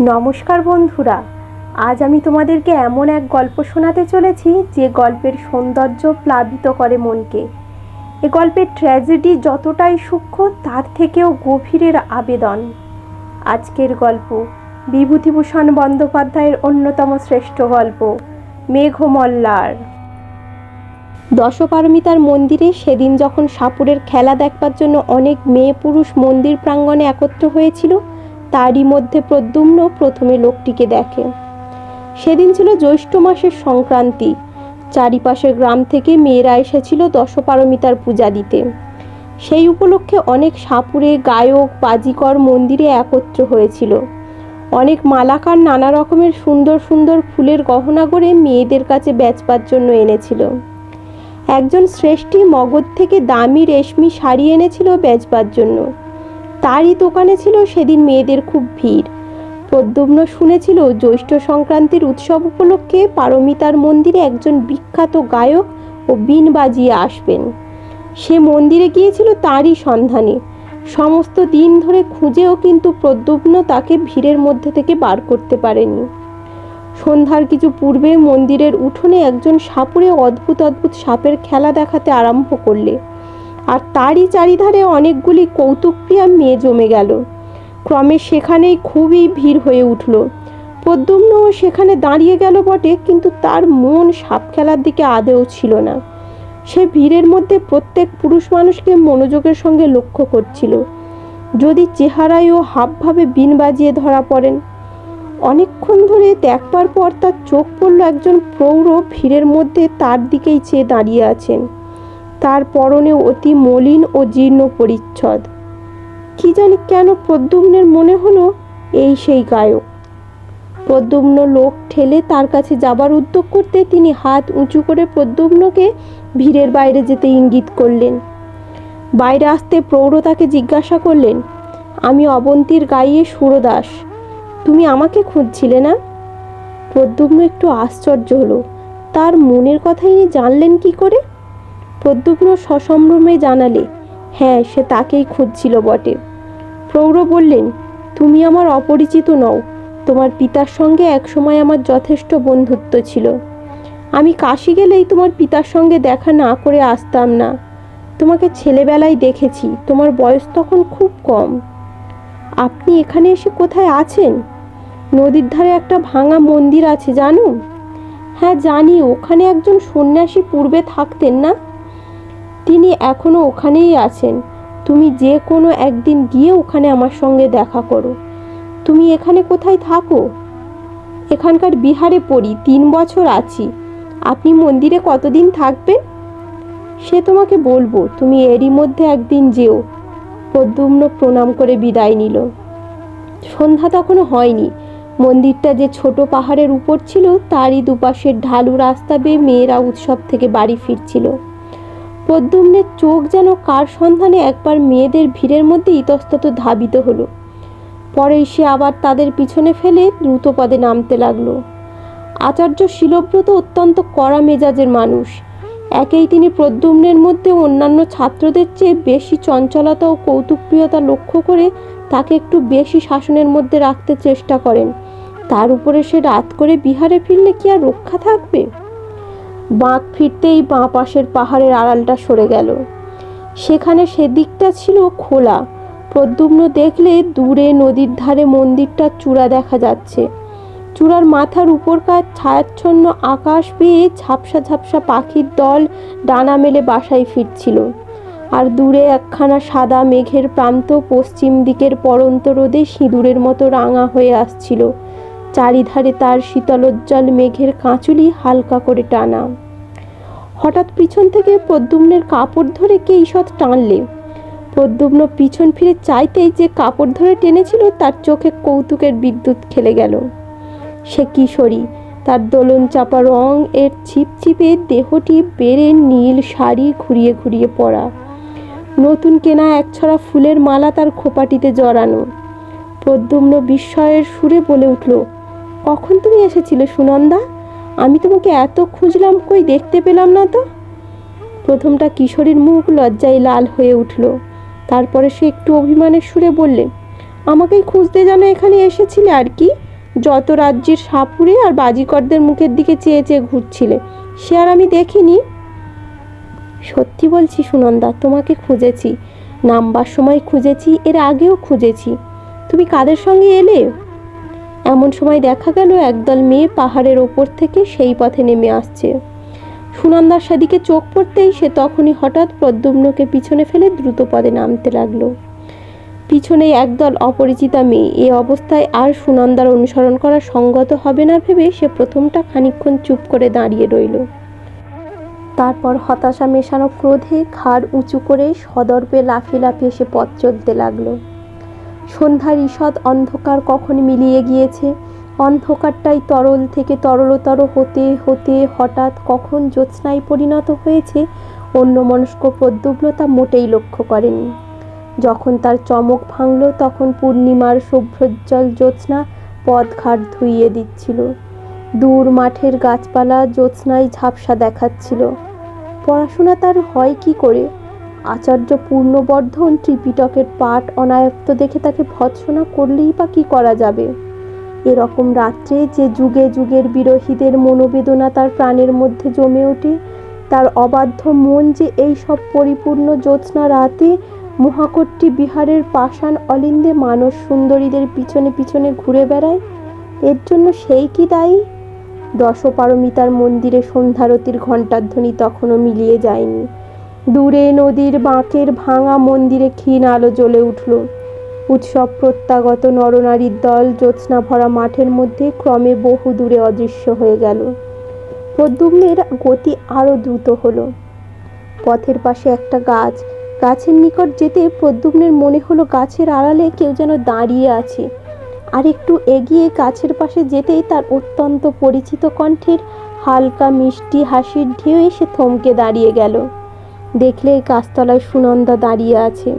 নমস্কার বন্ধুরা, আজ আমি তোমাদেরকে এমন এক গল্প শোনাতে চলেছি যে গল্পের সৌন্দর্য প্লাবিত করে মনকে। এ গল্পের ট্র্যাজেডি যতটাই সূক্ষ্ম তার থেকেও গভীরের আবেদন। আজকের গল্প বিভূতিভূষণ বন্দ্যোপাধ্যায়ের অন্যতম শ্রেষ্ঠ গল্প মেঘমল্লার। দশপারমিতার মন্দিরে সেদিন যখন সাপুড়ের খেলা দেখবার জন্য অনেক মেয়ে পুরুষ মন্দির প্রাঙ্গণে একত্র হয়েছিল, তারই মধ্যে প্রদ্যুম্ন প্রথমে লোকটিকে দেখে। সেদিন ছিল জ্যৈষ্ঠ মাসের সংক্রান্তি। চারিপাশের গ্রাম থেকে মেয়েরা এসেছিল দশপারমিতার পূজা দিতে। সেই উপলক্ষে অনেক সাপুড়ে গায়ক বাজিকর মন্দিরে একত্র হয়েছিল। অনেক মালাকার নানা রকমের সুন্দর সুন্দর ফুলের গহনা করে মেয়েদের কাছে বেচবার জন্য এনেছিল। একজন শ্রেষ্ঠী মগধ থেকে দামি রেশমি শাড়ি এনেছিল বেচবার জন্য। তারই দোকানে ছিল সেদিন মেয়েদের খুব ভিড়। প্রদ্যুম্ন শুনেছিল জ্যৈষ্ঠ সংক্রান্তির উৎসব উপলক্ষে পারমিতার মন্দিরে একজন বিখ্যাত গায়ক ও বীণ বাজিয়ে আসবেন। সে মন্দিরে গিয়েছিল তারই সন্ধানে। সমস্ত দিন ধরে খুঁজেও কিন্তু প্রদ্যুম্ন তাকে ভিড়ের মধ্যে থেকে বার করতে পারেনি। সন্ধ্যার কিছু পূর্বে মন্দিরের উঠোনে একজন সাপুড়ে অদ্ভুত অদ্ভুত সাপের খেলা দেখাতে আরম্ভ করলে, আর তারই চারিধারে অনেকগুলি কৌতুকপ্রিয়া মেয়ে জমে গেল। ক্রমে সেখানেই খুবই ভিড় হয়ে উঠল। প্রদ্যুম্নও সেখানে দাঁড়িয়ে গেল বটে, কিন্তু তার মন সাপ খেলার দিকে আদৌ ছিল না। সে ভিড়ের মধ্যে প্রত্যেক পুরুষ মানুষকে মনোযোগের সঙ্গে লক্ষ্য করছিল, যদি চেহারায় ও হাবভাবে বীণ বাজিয়ে ধরা পড়েন। অনেকক্ষণ ধরে দেখবার পর তার চোখ পড়ল একজন প্রৌঢ় ভিড়ের মধ্যে তার দিকেই চেয়ে দাঁড়িয়ে আছেন। তার পরনে অতি মলিন ও জীর্ণ পরিচ্ছদ। কি জানি কেন প্রদ্যুম্নের মনে হলো এই সেই গায়ক। প্রদ্যুম্ন লোক ঠেলে তার কাছে যাবার উদ্যোগ করতে তিনি হাত উঁচু করে প্রদ্যুম্নকে ভিড়ের বাইরে যেতে ইঙ্গিত করলেন। বাইরে আসতে প্রৌঢ় তাকে জিজ্ঞাসা করলেন, আমি অবন্তীর গাইয়ে সুরদাস, তুমি আমাকে খুঁজছিলে না? প্রদ্যুম্ন একটু আশ্চর্য হলো, তার মনের কথা ইনি জানলেন কি করে? প্রদ্যুম্ন সসম্ভ্রমে জানালে, হ্যাঁ, সে তাকেই খুঁজছিল বটে। প্রৌঢ় বললেন, তুমি আমার অপরিচিত নও। তোমার পিতার সঙ্গে একসময় আমার যথেষ্ট বন্ধুত্ব ছিল। আমি কাশী গেলেই তোমার পিতার সঙ্গে দেখা না করে আসতাম না। তোমাকে ছেলেবেলায় দেখেছি, তোমার বয়স তখন খুব কম। আপনি এখানে এসে কোথায় আছেন? নদীর ধারে একটা ভাঙা মন্দির আছে, জানো? হ্যাঁ জানি, ওখানে একজন সন্ন্যাসী পূর্বে থাকতেন না? তিনি এখনো ওখানেই আছেন। তুমি যে কোনো একদিন গিয়ে ওখানে আমার সঙ্গে দেখা করো। তুমি এখানে কোথায় থাকো? এখানকার বিহারে পড়ি, 3 বছর আছি। আপনি মন্দিরে কতদিন থাকবেন? সে তোমাকে বলবো, তুমি এরই মধ্যে একদিন যেও। প্রদ্যুম্ন প্রণাম করে বিদায় নিল। সন্ধ্যা তখনও হয়নি। মন্দিরটা যে ছোট পাহাড়ের উপর ছিল, তারই দুপাশের ঢালু রাস্তা বেয়ে মেয়েরা উৎসব থেকে বাড়ি ফিরছিল। প্রদ্যুম্নের চোখ যেন কার সন্ধানে একবার মেয়েদের ভিড়ের মধ্যে ইতস্তত ধাবিত হলো। পরে সে আবার তাদের পিছনে ফেলে দ্রুত পদে নামতে লাগলো। আচার্য শীলব্রত অত্যন্ত কড়া মেজাজের মানুষ। একেই তিনি প্রদ্যুম্নের মধ্যে অন্যান্য ছাত্রদের চেয়ে বেশি চঞ্চলতা ও কৌতুকপ্রিয়তা লক্ষ্য করে তাকে একটু বেশি শাসনের মধ্যে রাখতে চেষ্টা করেন। তার উপরে সে রাত করে বিহারে ফিরলে কি আর রক্ষা থাকবে? বাঁক ফিরতেই বাঁ পাশের পাহাড়ের আড়ালটা সরে গেল। সেখানে সেদিকটা ছিল খোলা। প্রদ্যুম্ন দেখলে দূরে নদীর ধারে মন্দিরটার চূড়া দেখা যাচ্ছে। চূড়ার মাথার উপরকার ছায়াচ্ছন্ন আকাশ পেয়ে ঝাপসা ঝাপসা পাখির দল ডানা মেলে বাসায় ফিরছিল। আর দূরে একখানা সাদা মেঘের প্রান্ত পশ্চিম দিকের পড়ন্ত রোদে সিঁদুরের মতো রাঙা হয়ে আসছিল। চারিধারে তার শীতলোজ্জ্বল মেঘের কাঁচুলি হালকা করে টানা। হঠাৎ পিছন থেকে প্রদ্যুম্নের কাপড় ধরে কে ঈষৎ টানলে। প্রদ্যুম্ন পিছন ফিরে চাইতেই যে কাপড় ধরে টেনেছিল তার চোখে কৌতুকের বিদ্যুৎ খেলে গেল। সে কিশোরী, তার দোলন চাপা রং এর ছিপছিপে দেহটি বেড়ে নীল শাড়ি ঘুরিয়ে ঘুরিয়ে পরা, নতুন কেনা একছড়া ফুলের মালা তার খোপাটিতে জড়ানো। প্রদ্যুম্ন বিস্ময়ের সুরে বলে উঠল, কখন তুমি এসেছিলে সুনন্দা? আমি তোমাকে এত খুঁজলাম, কই দেখতে পেলাম না তো। প্রথমটা কিশোরীর মুখ লজ্জায় লাল হয়ে উঠল। তারপরে সে একটু অভিমানের সুরে বললে, আমাকেই খুঁজতে যেন এখানে এসেছিলে আর কি। যত রাজ্যের সাপুড়ে আর বাজিকরদের মুখের দিকে চেয়ে চেয়ে ঘুরছিলে, সে আর আমি দেখিনি? সত্যি বলছি সুনন্দা, তোমাকে খুঁজেছি, নামবার সময় খুঁজেছি, এর আগেও খুঁজেছি। তুমি কাদের সঙ্গে এলে? এমন সময় দেখা গেল একদল মেয়ে পাহাড়ের ওপর থেকে সেই পথে নেমে আসছে। সুনন্দার সেদিকে চোখ পড়তেই সে তখনই হঠাৎ প্রদ্যুম্নকে পিছনে ফেলে দ্রুত পদে নামতে লাগলো। পিছনে একদল অপরিচিতা মেয়ে। এ অবস্থায় আর সুনন্দার অনুসরণ করা সঙ্গত হবে না ভেবে সে প্রথমটা খানিকক্ষণ চুপ করে দাঁড়িয়ে রইল। তারপর হতাশা মেশানো ক্রোধে ঘাড় উঁচু করে সদর্পে লাফিয়ে লাফিয়ে সে পথ চলতে লাগলো। সন্ধ্যার ঈষৎ অন্ধকার কখন মিলিয়ে গিয়েছে, অন্ধকারটাই তরল থেকে তরলতর হতে হতে হঠাৎ কখন জ্যোৎস্নায় পরিণত হয়েছে অন্যমনস্ক প্রদ্যুম্ন তা মোটেই লক্ষ্য করেনি। যখন তার চমক ভাঙল তখন পূর্ণিমার শুভ্রোজ্জ্বল জ্যোৎস্না পথঘাট ধুইয়ে দিচ্ছিল। দূর মাঠের গাছপালা জ্যোৎস্নায় ঝাপসা দেখাচ্ছিল। পড়াশোনা তার হয় কি করে? আচার্য পূর্ণবর্ধন ত্রিপিটকের পাঠ অনায়ত্ত দেখে তাকে ভৎসনা করলেই বা কি করা যাবে? এরকম রাত্রে যে যুগে যুগের বিরহীদের মনোবেদনা তার প্রাণের মধ্যে জমে ওঠে, তার অবাধ্য মন যে এই সব পরিপূর্ণ জ্যোৎস্না রাতে মহাকট্টি বিহারের পাষাণ অলিন্দে মানস সুন্দরীদের পিছনে পিছনে ঘুরে বেড়ায়, এর জন্য সেই কি দায়ী? দশপারমিতার মন্দিরে সন্ধ্যারতির ঘণ্টাধ্বনি তখনও মিলিয়ে যায়নি। দূরে নদীর বাঁকের ভাঙা মন্দিরে ক্ষীণ আলো জ্বলে উঠল। উৎসব প্রত্যাগত নরনারীর দল জ্যোৎস্না ভরা মাঠের মধ্যে ক্রমে বহু দূরে অদৃশ্য হয়ে গেল। প্রদ্যুম্নের গতি আরও দ্রুত হলো। পথের পাশে একটা গাছ, গাছের নিকট যেতে প্রদ্যুম্নের মনে হলো গাছের আড়ালে কেউ যেন দাঁড়িয়ে আছে। আর একটু এগিয়ে গাছের পাশে যেতেই তার অত্যন্ত পরিচিত কণ্ঠের হালকা মিষ্টি হাসির ঢেউ এসে থমকে দাঁড়িয়ে গেল। দেখলে গাছতলায় সুনন্দা দাঁড়িয়ে আছে।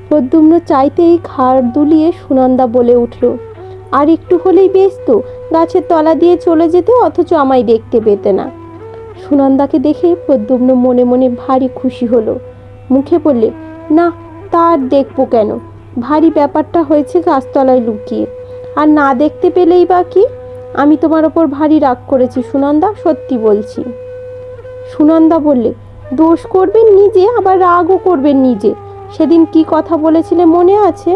প্রদ্যুম্ন চাইতেই ঘাড় দুলিয়ে সুনন্দা বলে উঠল, আর একটু হলেই বেশ তো, গাছের তলা দিয়ে চলে যেতে, অথচ আমায় দেখতে পেতে না। সুনন্দাকে দেখে প্রদ্যুম্ন মনে মনে ভারী খুশি হলো। মুখে বললে, না তার দেখবো কেন, ভারী ব্যাপারটা হয়েছে গাছতলায় লুকিয়ে, আর না দেখতে পেলেই বা কি? আমি তোমার ওপর ভারী রাগ করেছি সুনন্দা, সত্যি বলছি। সুনন্দা বললে, দোষ করবেন নিজে, আবার রাগও করবেন নিজে। সেদিন কি কথা বলেছিলে মনে আছে?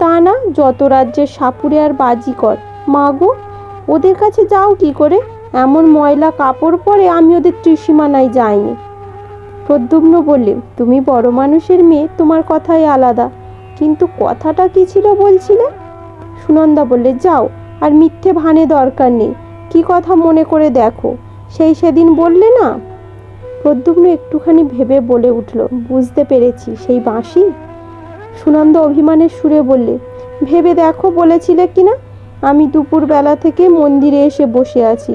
তা না, যত রাজ্যের সাপুড়ে আর বাজিকর, মা গো, ওদের কাছে যাও কি করে? এমন ময়লা কাপড় পরে আমি ওদের ত্রিসীমানায় যাইনি। প্রদ্যুম্ন বললে, তুমি বড় মানুষের মেয়ে, তোমার কথাই আলাদা, কিন্তু কথাটা কি ছিল বলছিলে? সুনন্দা বললে, যাও, আর মিথ্যে ভানে দরকার নেই, কি কথা মনে করে দেখো, সেদিন বললে না। প্রদ্যুম্ন একটুখানি ভেবে বলে উঠল, বুঝতে পেরেছি, সেই বাঁশি। সুনন্দা অভিমানের সুরে বললে, ভেবে দেখো বলেছিলে কিনা? আমি দুপুর বেলা থেকে মন্দিরে এসে বসে আছি,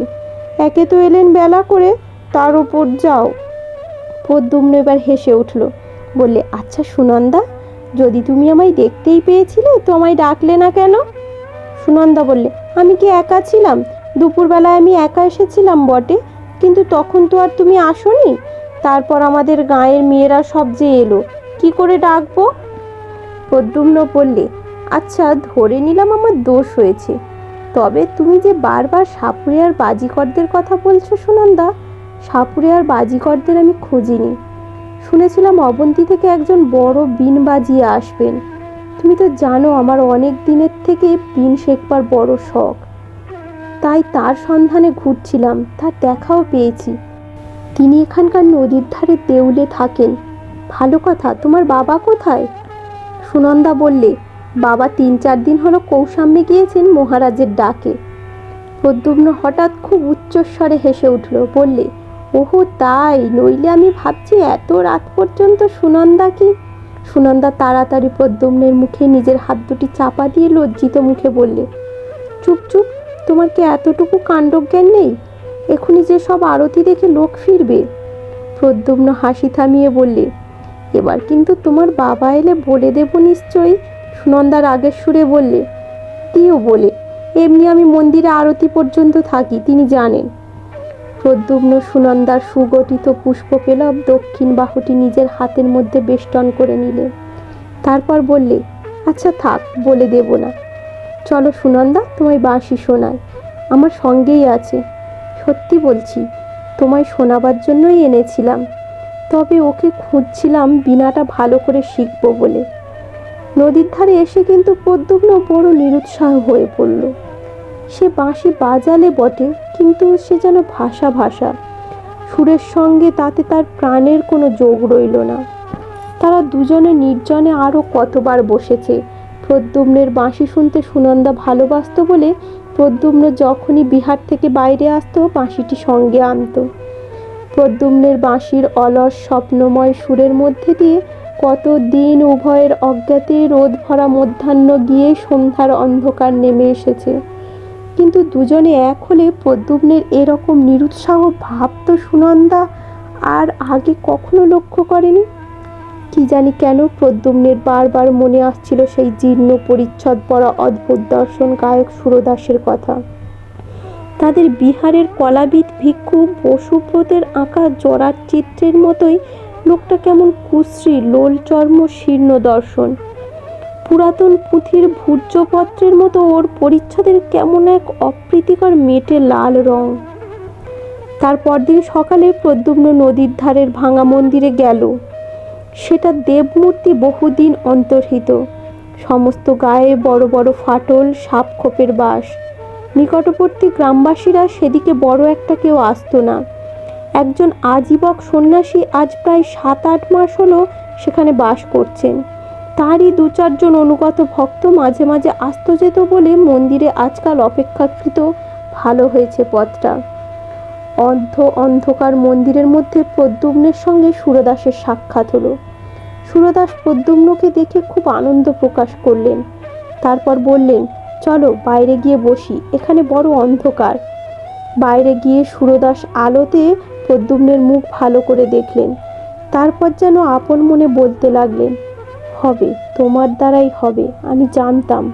একে তো এলেন বেলা করে, তার ওপর যাও। প্রদ্যুম্ন এবার হেসে উঠল, বললে, আচ্ছা সুনন্দা, যদি তুমি আমায় দেখতেই পেয়েছিলে তো আমায় ডাকলে না কেন? সুনন্দা বললে, আমি কি একা ছিলাম? দুপুরবেলায় আমি একা এসেছিলাম বটে, কিন্তু তখন তো আর তুমি আসোনি। তারপর আমাদের গাঁয়ের মেয়েরা সব যে এলো, কি করে ডাকবো? প্রদ্যুম্ন বললে, আচ্ছা ধরে নিলাম আমার দোষ হয়েছে, তবে তুমি যে বারবার সাপুড়ে আর বাজিকরদের কথা বলছো সুনন্দা, সাপুড়ে আর বাজিকরদের আমি খুঁজিনি। শুনেছিলাম অবন্তী থেকে একজন বড় বিন বাজিয়ে আসবেন। তুমি তো জানো আমার অনেক দিনের থেকে বিন শেখবার বড় শখ, তাই তার সন্ধানে ঘুরছিলাম, তার দেখাও পেয়েছি। তিনি এখানকার নদীর ধারে দেউলে থাকেন। ভালো কথা, তোমার বাবা কোথায়? সুনন্দা বললে, বাবা 3-4 দিন হলো কৌশাম্বে গিয়েছেন মহারাজের ডাকে। প্রদ্যুম্ন হঠাৎ খুব উচ্চস্বরে হেসে উঠল, বললে, ওহো তাই, নইলে আমি ভাবছি এত রাত পর্যন্ত সুনন্দা কি? সুনন্দা তাড়াতাড়ি প্রদ্যুম্নের মুখে নিজের হাত দুটি চাপা দিয়ে লজ্জিত মুখে বললে, চুপ চুপ, তোমার কি এতটুকু কাণ্ডজ্ঞান নেই? এখনই যে সব আরতি দেখে লোক ফিরবে। প্রদ্যুম্ন হাসি থামিয়ে বললে, এবার কিন্তু তোমার বাবা এলে বলে দেব নিশ্চয়ই। সুনন্দা রাগের সুরে বললে, দিও বলে, এমনি আমি মন্দিরে আরতি পর্যন্ত থাকি, তিনি জানেন। প্রদ্যুম্ন সুনন্দার সুগঠিত পুষ্পপেলব দক্ষিণ বাহুটি নিজের হাতের মধ্যে বেষ্টন করে নিলে। তারপর বললে, আচ্ছা থাক, বলে দেব না। চলো সুনন্দা, তোমায় বাঁশি শোনাই, আমার সঙ্গেই আছে। সত্যি বলছি, তোমায় শোনাবার জন্যই এনেছিলাম। তবে ওকে খুঁজছিলাম বীণাটা ভালো করে শিখবো বলে। নদীর ধারে এসে কিন্তু প্রদ্যুম্ন বড় নিরুৎসাহ হয়ে পড়ল। সে বাঁশি বাজালে বটে, কিন্তু সে যেন ভাষা ভাষা, সুরের সঙ্গে তাতে তার প্রাণের কোনো যোগ রইল না। তারা দুজনে নির্জনে আরও কতবার বসেছে। প্রদ্যুম্নের বাঁশি শুনতে সুনন্দা ভালোবাসত বলে প্রদ্যুম্ন যখনই বিহার থেকে বাইরে আসতো বাঁশিটি সঙ্গে আনত। প্রদ্যুম্নের বাঁশির অলস স্বপ্নময় সুরের মধ্যে দিয়ে কত দিন উভয়ের অজ্ঞাতে রোদ ভরা মধ্যাহ্ন গিয়ে সন্ধ্যার অন্ধকার নেমে এসেছে। কিন্তু দুজনে এক হলে প্রদ্যুম্নের এরকম নিরুৎসাহ ভাব তো সুনন্দা আর আগে কখনো লক্ষ্য করেনি। কি জানি কেন প্রদ্যুম্নের বারবার মনে আসছিল সেই জীর্ণ পরিচ্ছদ পরা অদ্ভুত দর্শন গায়ক সুরদাসের কথা। তাদের বিহারের কলাবিদ ভিক্ষু বসুব্রতের আঁকা জরার চিত্রের মতোই লোকটা কেমন কুশ্রী, লোল চর্ম, শীর্ণ দর্শন। পুরাতন পুঁথির ভূর্জপত্রের মতো ওর পরিচ্ছদের কেমন এক অপ্রীতিকর মেটে লাল রং। তার পরদিন সকালে প্রদ্যুম্ন নদীর ধারের ভাঙা মন্দিরে গেল। সেটা দেবমূর্তি বহুদিন অন্তর্হিত, সমস্ত গায়ে বড় বড় ফাটল, সাপখোপের বাস। নিকটবর্তী গ্রামবাসীরা সেদিকে বড় একটা কেউ আসতো না। একজন আজীবক সন্ন্যাসী আজ প্রায় 7-8 মাস হলো সেখানে বাস করছেন। তারই 2-4 জন অনুগত ভক্ত মাঝে মাঝে আসতো যেত বলে মন্দিরে আজকাল অপেক্ষাকৃত ভালো হয়েছে পথটা। অন্ধকার মন্দিরের মধ্যে প্রদ্যুম্নের সঙ্গে সুরদাসের সাক্ষাৎ হলো। সুরদাস প্রদ্যুম্নকে দেখে খুব আনন্দ প্রকাশ করলেন। তারপর বললেন, চলো বাইরে গিয়ে বসি, এখানে বড় অন্ধকার। বাইরে গিয়ে সুরদাস আলোতে প্রদ্যুম্নের মুখ ভালো করে দেখলেন। তারপর যেন আপন মনে বলতে লাগলেন, হবে, তোমার দ্বারাই হবে, আমি জানতাম।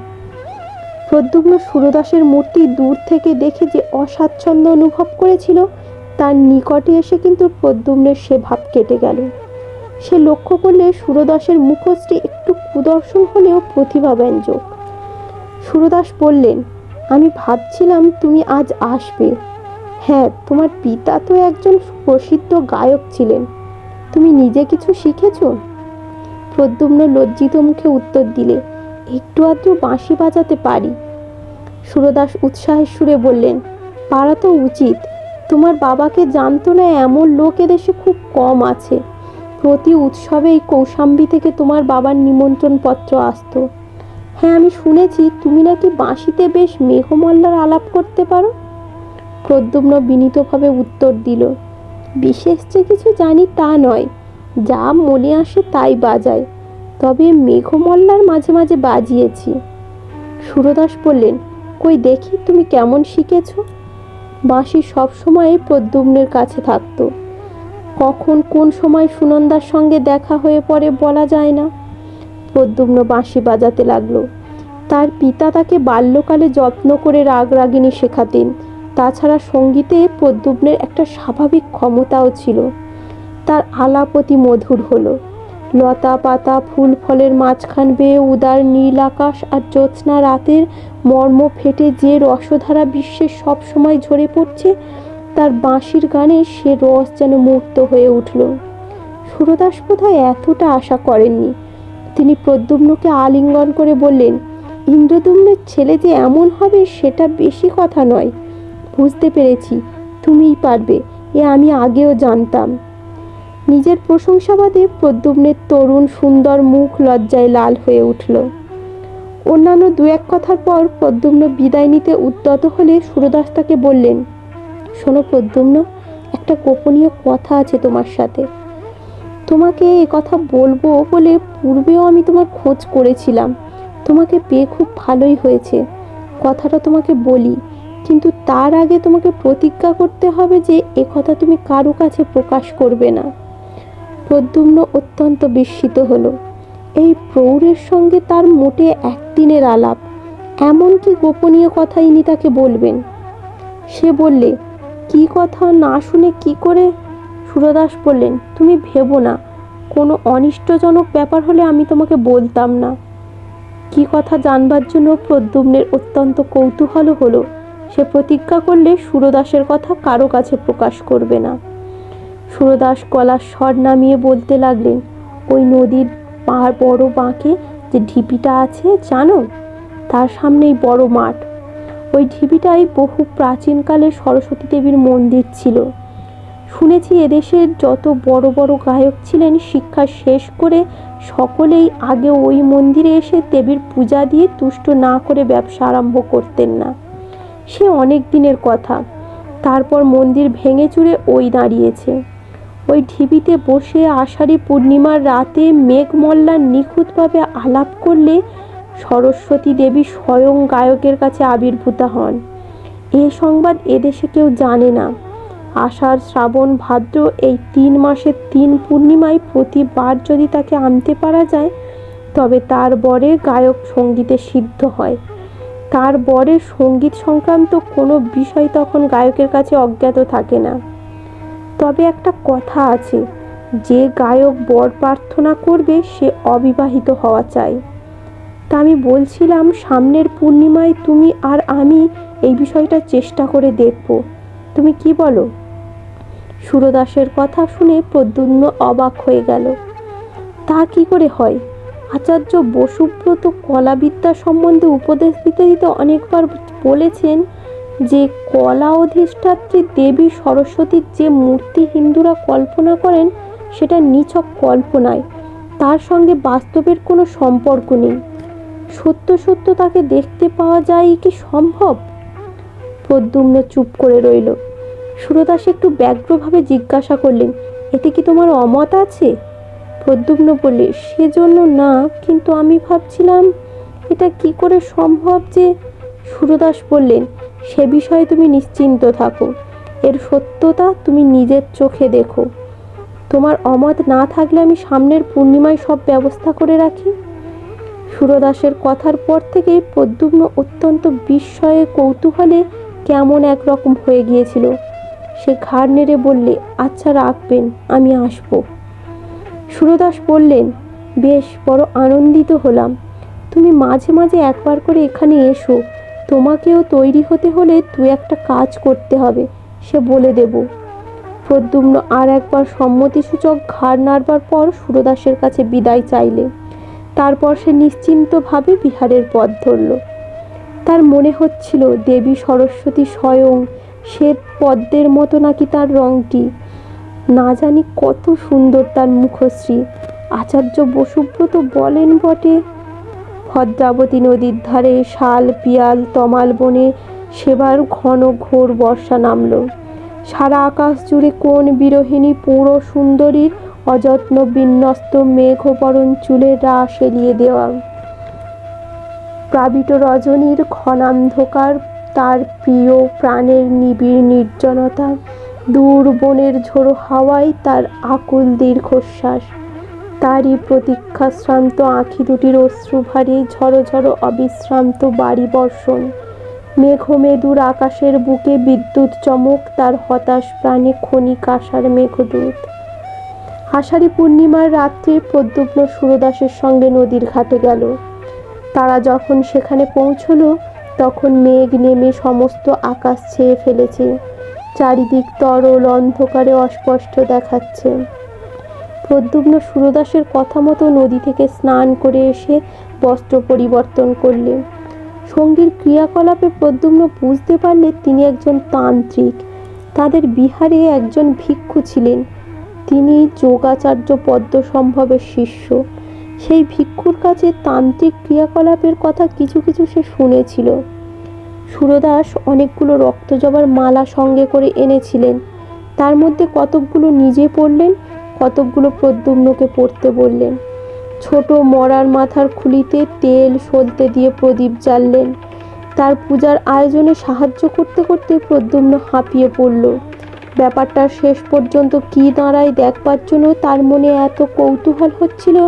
প্রদ্যুম্ন সুরদাসের মূর্তি দূর থেকে দেখে যে অস্বাচ্ছন্দ্য অনুভব করেছিল, তার নিকটে এসে কিন্তু প্রদ্যুম্নের সে ভাব কেটে গেল। সে লক্ষ্য করলে সুরদাসের মুখশ্রী একটু কুদর্শন হলেও প্রতিভাব্যঞ্জক। সুরদাস বললেন, আমি ভাবছিলাম তুমি আজ আসবে। হ্যাঁ, তোমার পিতা তো একজন প্রসিদ্ধ গায়ক ছিলেন, তুমি নিজে কিছু শিখেছ? প্রদ্যুম্ন লজ্জিত মুখে উত্তর দিলে, একটু আধটু বাঁশি বাজাতে পারি। সুরদাস উৎসাহের সুরে বললেন, পারা তো উচিত। তোমার বাবাকে জানতো না এমন লোক এদেশে খুব কম আছে। প্রতি উৎসবেই কৌশাম্বী থেকে তোমার বাবার নিমন্ত্রণ পত্র আসতো। হ্যাঁ, আমি শুনেছি তুমি নাকি বাঁশিতে বেশ মেঘমল্লার আলাপ করতে পারো। প্রদ্যুম্ন বিনীতভাবে উত্তর দিল, বিশেষ যে কিছু জানি তা নয়, যা মনে আসে তাই বাজাই, তবে মেঘমল্লার মাঝে মাঝে বাজিয়েছি। সুরদাস বললেন, কই দেখি তুমি কেমন শিখেছ। বাঁশি সবসময় প্রদ্যুম্নের কাছে থাকতো। কখন কোন সময় সুনন্দার সঙ্গে দেখা হয়ে পড়ে বলা যায় না। প্রদ্যুম্ন বাঁশি বাজাতে লাগলো। তার পিতা তাকে বাল্যকালে যত্ন করে রাগরাগিনী শেখাতেন। তাছাড়া সঙ্গীতে প্রদ্যুম্নের একটা স্বাভাবিক ক্ষমতাও ছিল। তার আলাপ অতি মধুর হলো। লতা পাতা ফুল ফলের মাঝখান বেয়ে উদার নীল আকাশ আর জ্যোৎস্না রাতের মর্ম ফেটে যে রসধারা বিশ্বের সব সময় ঝরে পড়ছে, তার বাঁশির গানে সে রস যেন মূর্ত হয়ে উঠল। সুরদাস বোধহয় এতটা আশা করেননি। তিনি প্রদ্যুম্নকে আলিঙ্গন করে বললেন, ইন্দ্রদ্যুম্নের ছেলে যে এমন হবে সেটা বেশি কথা নয়। বুঝতে পেরেছি, তুমিই পারবে, এ আমি আগেও জানতাম। নিজের প্রশংসাবাদে প্রদ্যুম্নের তরুণ সুন্দর মুখ লজ্জায় লাল হয়ে উঠল। অন্যান্য 2-1 কথার পর প্রদ্যুম্ন বিদায় নিতে উদ্যত হলে সুরদাস তাকে বললেন, শোনো প্রদ্যুম্ন, একটা গোপনীয় কথা আছে তোমার সাথে। তোমাকে এ কথা বলবো বলে পূর্বেও আমি তোমার খোঁজ করেছিলাম। তোমাকে পেয়ে খুব ভালোই হয়েছে। কথাটা তোমাকে বলি, কিন্তু তার আগে তোমাকে প্রতিজ্ঞা করতে হবে যে এ কথা তুমি কারো কাছে প্রকাশ করবে না। প্রদ্যুম্ন অত্যন্ত বিস্মিত হলো। এই প্রৌঢ়ের সঙ্গে তার মোটে একদিনের আলাপ, এমন কি গোপনীয় কথা ইনি তাকে বলবেন? সে বললে, কি কথা না শুনে কি করে? সুরদাস বললেন, তুমি ভেবো না, কোনো অনিষ্টজনক ব্যাপার হলে আমি তোমাকে বলতাম না। কি কথা জানবার জন্য প্রদ্যুম্নের অত্যন্ত কৌতূহল হলো। সে প্রতিজ্ঞা করলে সুরদাসের কথা কারো কাছে প্রকাশ করবে না। সুরদাস গলার স্বর নামিয়ে বলতে লাগলেন, ওই নদীর বড় বাঁকে যে ঢিপিটা আছে জানো, তার সামনেই বড় মাঠ। ওই ঢিপিটাই বহু প্রাচীনকালে সরস্বতী দেবীর মন্দির ছিল। শুনেছি এদেশের যত বড় বড় গায়ক ছিলেন শিক্ষা শেষ করে সকলেই আগে ওই মন্দিরে এসে দেবীর পূজা দিয়ে তুষ্ট না করে ব্যবসা আরম্ভ করতেন না। সে অনেক দিনের কথা। তারপর মন্দির ভেঙে চুরে ওই দাঁড়িয়েছে। ওই ঢিবিতে বসে আষাঢ়ী পূর্ণিমার রাতে মেঘমল্লার নিখুঁতভাবে আলাপ করলে সরস্বতী দেবী স্বয়ং গায়কের কাছে আবির্ভূত হন। এ সংবাদ এদেশে কেউ জানে না। আষাঢ়, শ্রাবণ, ভাদ্র এই 3 মাসের 3 পূর্ণিমায় প্রতিবার যদি তাকে আনতে পারা যায় তবে তার বরে গায়ক সঙ্গীতে সিদ্ধ হয়। তার বরে সঙ্গীত সংক্রান্ত কোনো বিষয় তখন গায়কের কাছে অজ্ঞাত থাকে না। তবে একটা কথা আছে, যে গায়ক বর প্রার্থনা করবে সে অবিবাহিত হওয়া চাই। তা আমি বলছিলাম সামনের পূর্ণিমায় তুমি আর আমি এই বিষয়টা চেষ্টা করে দেখব। তুমি কি বলো? সুরদাসের কথা শুনে প্রদ্যুম্ন অবাক হয়ে গেল। তা কি করে হয়? আচার্য বসুব্রত কলাবিদ্যা সম্বন্ধে উপদেশ দিতে দিতে অনেকবার বলেছেন যে কলা অধিষ্ঠাত্রী দেবী সরস্বতীর যে মূর্তি হিন্দুরা কল্পনা করেন সেটা নিছক কল্পনায়, তার সঙ্গে বাস্তবের কোনো সম্পর্ক নেই। সত্য সত্য তাকে দেখতে পাওয়া যায় কি সম্ভব? প্রদ্যুম্ন চুপ করে রইল। সুরদাস একটু ব্যগ্রভাবে জিজ্ঞাসা করলেন, এতে কি তোমার অমত আছে? প্রদ্যুম্ন বললে, সেজন্য না, কিন্তু আমি ভাবছিলাম এটা কি করে সম্ভব যে। সুরদাস বললেন, সে বিষয়ে তুমি নিশ্চিন্ত থাকো, এর সত্যতা তুমি নিজের চোখে দেখো। তোমার অমত না থাকলে আমি সামনের পূর্ণিমায় সব ব্যবস্থা করে রাখি। সুরদাসের কথার পর থেকে প্রদ্যুম্ন অত্যন্ত বিস্ময়ে কৌতূহলে কেমন একরকম হয়ে গিয়েছিল। সে ঘাড় নেড়ে বললে, আচ্ছা রাখবেন, আমি আসব। সুরদাস বললেন, বেশ, বড় আনন্দিত হলাম। তুমি মাঝে মাঝে একবার করে এখানে এসো। তোমাকেও তৈরি হতে হলে 2-1টা কাজ করতে হবে, সে বলে দেব। প্রদ্যুম্ন আর একবার সম্মতিসূচক ঘাড় নাড়বার পর সুরদাসের কাছে বিদায় চাইলে। তারপর সে নিশ্চিন্তভাবে বিহারের পথ ধরল। তার মনে হচ্ছিল দেবী সরস্বতী স্বয়ং শ্বেত পদ্মের মতো নাকি তার রংটি। না জানি কত সুন্দর তার মুখশ্রী। আচার্য বসুব্রত বলেন বটে, ভদ্রাবতী নদীর ধারে শাল, পিয়াল, তমাল বনে সেবার ঘন ঘোর বর্ষা নামল। সারা আকাশ জুড়ে কোন বিরোহিণী পুরো সুন্দরীর অযত্ন বিন্যস্ত মেঘবরণ চুলের রাশ এলিয়ে দেওয়া। প্লাবিত রজনীর ঘনান্ধকার, তার প্রিয় প্রাণের নিবিড় নির্জনতা, দূর বনের ঝোড়ো হাওয়ায় তার আকুল দীর্ঘশ্বাস, তারই প্রতীক্ষাশ্রান্ত আঁখি দুটির অশ্রুভারে ঝড়ো ঝড়ো অবিশ্রান্ত বাড়ি বর্ষণ, মেঘমেদুর আকাশের বুকে বিদ্যুৎ চমক, তার হতাশ প্রাণে ক্ষণিক আশার মেঘদূত। আষাঢ়ী পূর্ণিমার রাত্রে প্রদ্যুম্ন সুরদাসের সঙ্গে নদীর ঘাটে গেল। তারা যখন সেখানে পৌঁছল তখন মেঘ নেমে সমস্ত আকাশ ছেয়ে ফেলেছে। চারিদিক তরল অন্ধকারে অস্পষ্ট দেখাচ্ছে। প্রদ্যুম্ন সুরদাসের কথা মতো নদী থেকে স্নান করে এসে বস্ত্র পরিবর্তন করলে। সঙ্গীর ক্রিয়াকলাপে প্রদ্যুম্ন বুঝতে পারলে তিনি একজন তান্ত্রিক। তাদের বিহারে একজন ভিক্ষু ছিলেন, তিনি যোগাচার্য পদ্মসম্ভবের শিষ্য। সেই ভিক্ষুর কাছে তান্ত্রিক ক্রিয়াকলাপের কথা কিছু কিছু সে শুনেছিল। সুরদাস অনেকগুলো রক্তজবার মালা সঙ্গে করে এনেছিলেন। তার মধ্যে কতকগুলো নিজে পড়লেন, কতকগুলো প্রদ্যুম্নকে পড়তে বললেন। ছোট মরার মাথার খুলিতে তেল সলতে দিয়ে প্রদীপ জ্বাললেন। তার পূজার আয়োজনে সাহায্য করতে করতে প্রদ্যুম্ন হাঁপিয়ে পড়ল। ব্যাপারটা শেষ পর্যন্ত কি দাঁড়ায় দেখবার জন্য তার মনে এত কৌতূহল হচ্ছিল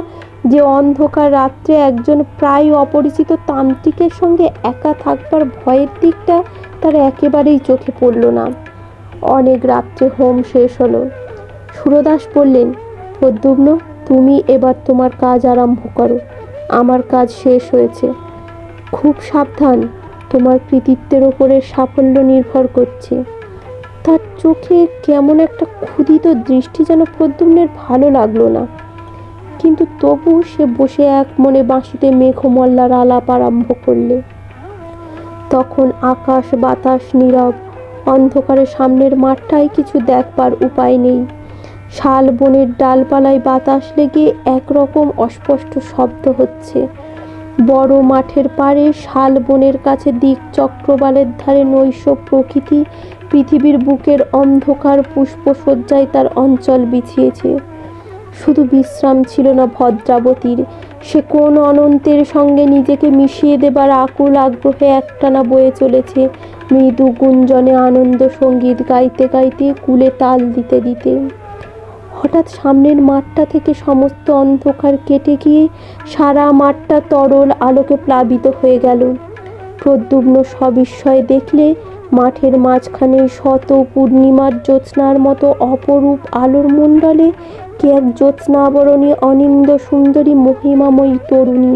যে অন্ধকার রাত্রে একজন প্রায় অপরিচিত তান্ত্রিকের সঙ্গে একা থাকবার ভয়ের দিকটা তার একেবারেই চোখে পড়ল না। অনেক রাত্রে হোম শেষ হলো। সুরদাস বললেন, প্রদ্যুম্ন, তুমি এবার তোমার কাজ আরম্ভ করো। আমার কাজ শেষ হয়েছে। খুব সাবধান, তোমার কৃতিত্বের ওপরে সাফল্য নির্ভর করছে। তার চোখে কেমন একটা ক্ষুধিত দৃষ্টি যেন প্রদ্যুম্নের ভালো লাগলো না, কিন্তু তবু সে বসে এক মনে বাঁশিতে মেঘমল্লার আলাপ আরম্ভ করলে। তখন আকাশ বাতাস নীরব, অন্ধকারে সামনের মাঠটায় কিছু দেখবার উপায় নেই। শাল বনের ডালপালায় বাতাস লেগে একরকম অস্পষ্ট শব্দ হচ্ছে। বড় মাঠের পাড়ে শাল বনের কাছে দিক চক্রবালের ধারে নৈশ প্রকৃতি পৃথিবীর বুকের অন্ধকার পুষ্পসজ্জায় তার অঞ্চল বিছিয়েছে। শুধু বিশ্রাম ছিল না ভদ্রাবতীর, সে কোন অনন্তের সঙ্গে নিজেকে মিশিয়ে দেবার আকুল আগ্রহে একটানা বয়ে চলেছে, মৃদু গুঞ্জনে আনন্দ সঙ্গীত গাইতে গাইতে, কুলে তাল দিতে দিতে। হঠাৎ সামনের মাঠটা থেকে সমস্ত অন্ধকার কেটে গিয়ে সারা মাঠটা তরল আলোকে প্লাবিত হয়ে গেল। প্রদ্যুম্ন সবিস্ময়ে দেখলে মাঠের মাঝখানে শত পূর্ণিমার জ্যোৎস্নার মতো অপরূপ আলোর মণ্ডলে কে এক জ্যোৎস্নাবরণী অনিন্দ সুন্দরী মহিমাময়ী তরুণী।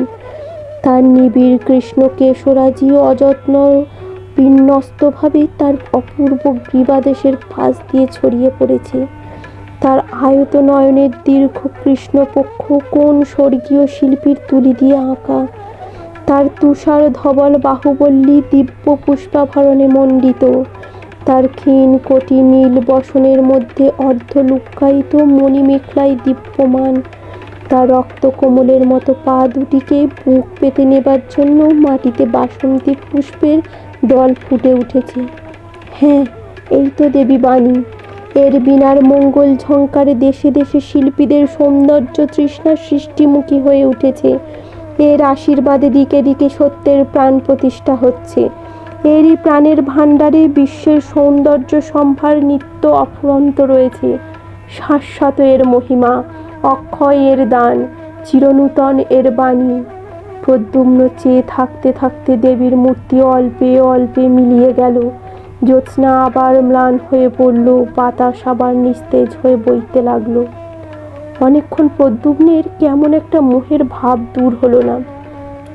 তার নিবিড় কৃষ্ণ কেশরাজি অযত্ন বিন্যস্তভাবে তার অপূর্ব গ্রীবাদেশের ফাঁস দিয়ে ছড়িয়ে পড়েছে। তার আয়ত নয়নের দীর্ঘ কৃষ্ণপক্ষ কোন স্বর্গীয় শিল্পীর তুলি দিয়ে আঁকা। তার তুষার ধবল বাহুবল্লী দিব্য পুষ্পাভরণে মণ্ডিত। তার ক্ষীণ কোটি নীল বসনের মধ্যে অর্ধ লুক্কায়িত মণিমেখলাই দীপ্যমান। তার রক্ত কোমলের মতো পা দুটিকে বুক পেতে নেবার জন্য মাটিতে বাসন্তী পুষ্পের দল ফুটে উঠেছে। হ্যাঁ, এই তো দেবী বাণী। এর বিনার মঙ্গল ঝঙ্কারে দেশে দেশে শিল্পীদের সৌন্দর্য তৃষ্ণা সৃষ্টিমুখী হয়ে উঠেছে। এর আশীর্বাদে দিকে দিকে সত্যের প্রাণ প্রতিষ্ঠা হচ্ছে। এরই প্রাণের ভাণ্ডারে বিশ্বের সৌন্দর্য সম্ভার নিত্য অফুরন্ত রয়েছে। শাশ্বত এর মহিমা, অক্ষয় এর দান, চিরনূতন এর বাণী। প্রদ্যুম্ন চেয়ে থাকতে থাকতে দেবীর মূর্তি অল্পে অল্পে মিলিয়ে গেল। জ্যোৎস্না আবার ম্লান হয়ে পড়ল, বাতাস আবার নিস্তেজ হয়ে বইতে লাগলো। অনেকক্ষণ প্রদ্যুম্নের কেমন একটা মোহের ভাব দূর হলো না।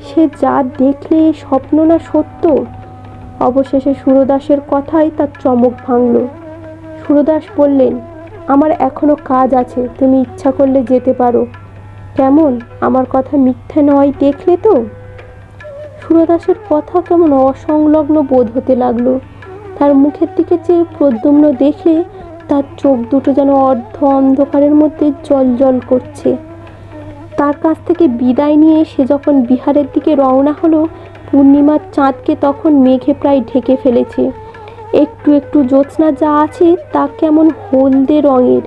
সে যা দেখলে স্বপ্ন না সত্য। অবশেষে সুরদাসের কথাই তার চমক ভাঙল। সুরদাস বললেন, আমার এখনো কাজ আছে, তুমি ইচ্ছা করলে যেতে পারো। কেমন, আমার কথা মিথ্যে নয়, দেখলে তো? সুরদাসের কথা কেমন অসংলগ্ন বোধ হতে লাগলো। তার মুখের দিকে চেয়ে প্রদ্যুম্ন দেখলে তার চোখ দুটো যেন অর্ধ অন্ধকারের মধ্যে জ্বলজ্বল করছে। তার কাছ থেকে বিদায় নিয়ে সে যখন বিহারের দিকে রওনা হলো, পূর্ণিমার চাঁদকে তখন মেঘে প্রায় ঢেকে ফেলেছে। একটু একটু জ্যোৎস্না যা আছে তা কেমন হলদে রঙের।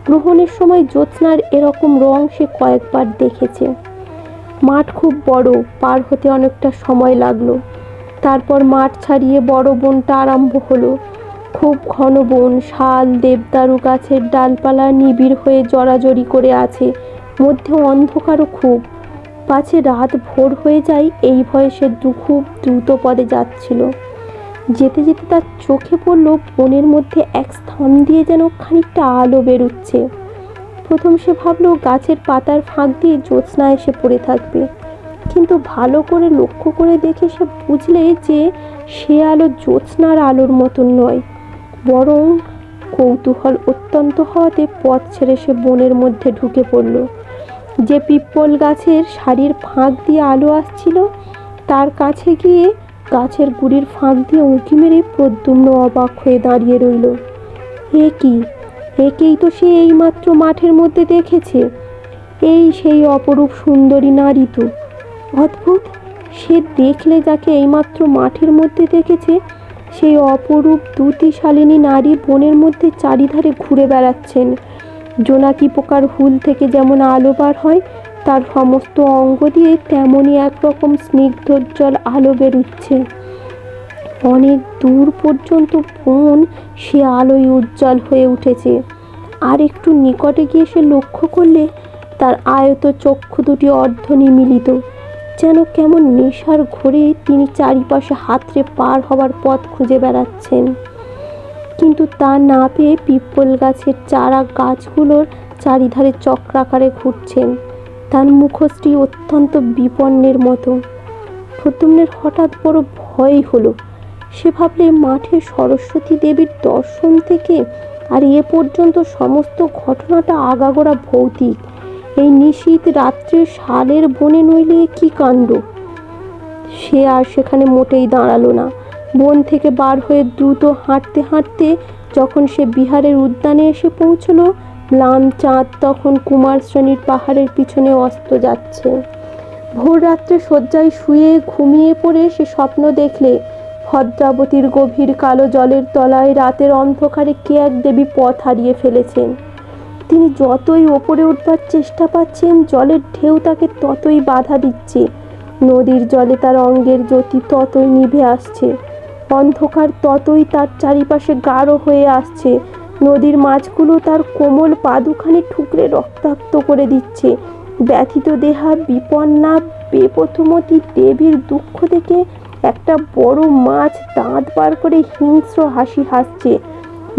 গ্রহণের সময় জ্যোৎস্নার এরকম রং সে কয়েকবার দেখেছে। মাঠ খুব বড়, পার হতে অনেকটা সময় লাগলো। তারপর মাঠ ছাড়িয়ে বড় বনটা আরম্ভ হলো। খুব ঘন বন, শাল দেবদারু গাছের ডালপালা নিবিড় হয়ে জড়াজড়ি করে আছে, মধ্যে অন্ধকারও খুব। পাছে রাত ভোর হয়ে যায় এই ভয়ে সে খুব দ্রুত পদে যাচ্ছিল। যেতে যেতে তার চোখে পড়ল বনের মধ্যে এক স্থান দিয়ে যেন খানিকটা আলো বেরুচ্ছে। প্রথম সে ভাবল গাছের পাতার ফাঁক দিয়ে জ্যোৎস্না এসে পড়ে থাকবে, কিন্তু ভালো করে লক্ষ্য করে দেখে সে বুঝলে যে সে আলো জ্যোৎস্নার আলোর মতন নয়। বরং কৌতূহল অত্যন্ত হওয়াতে পথ ছেড়ে সে বনের মধ্যে ঢুকে পড়ল। যে পিপ্পল গাছের সারির ফাঁক দিয়ে আলো আসছিল, তার কাছে গিয়ে গাছের গুড়ির ফাঁক দিয়ে উঁকি মেরে প্রদ্যুম্ন অবাক হয়ে দাঁড়িয়ে রইল। একেই তো সে এইমাত্র মাঠের মধ্যে দেখেছে। এই সেই অপরূপ সুন্দরী নারী তো। অদ্ভুত, সে দেখলে যাকে এইমাত্র মাঠের মধ্যে দেখেছে, সেই অপরূপ দ্যুতিশালিনী নারী বনের মধ্যে চারিধারে ঘুরে বেড়াচ্ছেন। জোনাকি পোকার হুল থেকে যেমন আলো বার হয়, তার সমস্ত অঙ্গ দিয়ে তেমনই একরকম স্নিগ্ধোজ্জ্বল আলো বেরুচ্ছে। অনেক দূর পর্যন্ত বন সে আলোয় উজ্জ্বল হয়ে উঠেছে। আর একটু নিকটে গিয়ে সে লক্ষ্য করলে তার আয়ত চক্ষু দুটি অর্ধ নিমীলিত, যেন কেমন নেশার ঘোরে তিনি চারিপাশে হাতড়ে পার হবার পথ খুঁজে বেড়াচ্ছেন। কিন্তু তা না পেয়ে পিপ্পল গাছের চারা গাছগুলোর চারিধারে চক্রাকারে ঘুরছেন। তার মুখশ্রী অত্যন্ত বিপন্নের মতো। প্রদ্যুম্নের হঠাৎ বড় ভয় হলো। সে ভাবলে মাঠে সরস্বতী দেবীর দর্শন থেকে আর এ পর্যন্ত সমস্ত ঘটনাটা আগাগোড়া ভৌতিক। এই নিশীথ রাত্রে শালের বনে নইলে কি কাণ্ড! সে আর সেখানে মোটেই দাঁড়ালো না। বন থেকে বার হয়ে দ্রুত হাঁটতে হাঁটতে যখন সে বিহারের উদ্যানে এসে পৌঁছলো, ম্লান চাঁদ তখন কুমার শ্রেণীর পাহাড়ের পিছনে অস্ত যাচ্ছে। ভোর রাত্রে শয্যায় শুয়ে ঘুমিয়ে পড়ে সে স্বপ্ন দেখলে ভদ্রাবতীর গভীর কালো জলের তলায় রাতের অন্ধকারে কে এক দেবী পথ হারিয়ে ফেলেছেন। তিনি যতই ওপরে উঠবার চেষ্টা পাচ্ছেন, জলের ঢেউ তাকে ততই বাধা দিচ্ছে। নদীর জলে তার অঙ্গের জ্যোতি ততই নিভে আসছে, অন্ধকার ততই তার চারিপাশে গাঢ় হয়ে আসছে। নদীর মাছগুলো তার কোমল পা দুখানি ঠুকরে রক্তাক্ত করে দিচ্ছে। ব্যথিত দেহা বিপন্না বেপথুমতী দেবীর দুঃখ দেখে একটা বড় মাছ দাঁত বার করে হিংস্র হাসি হাসছে।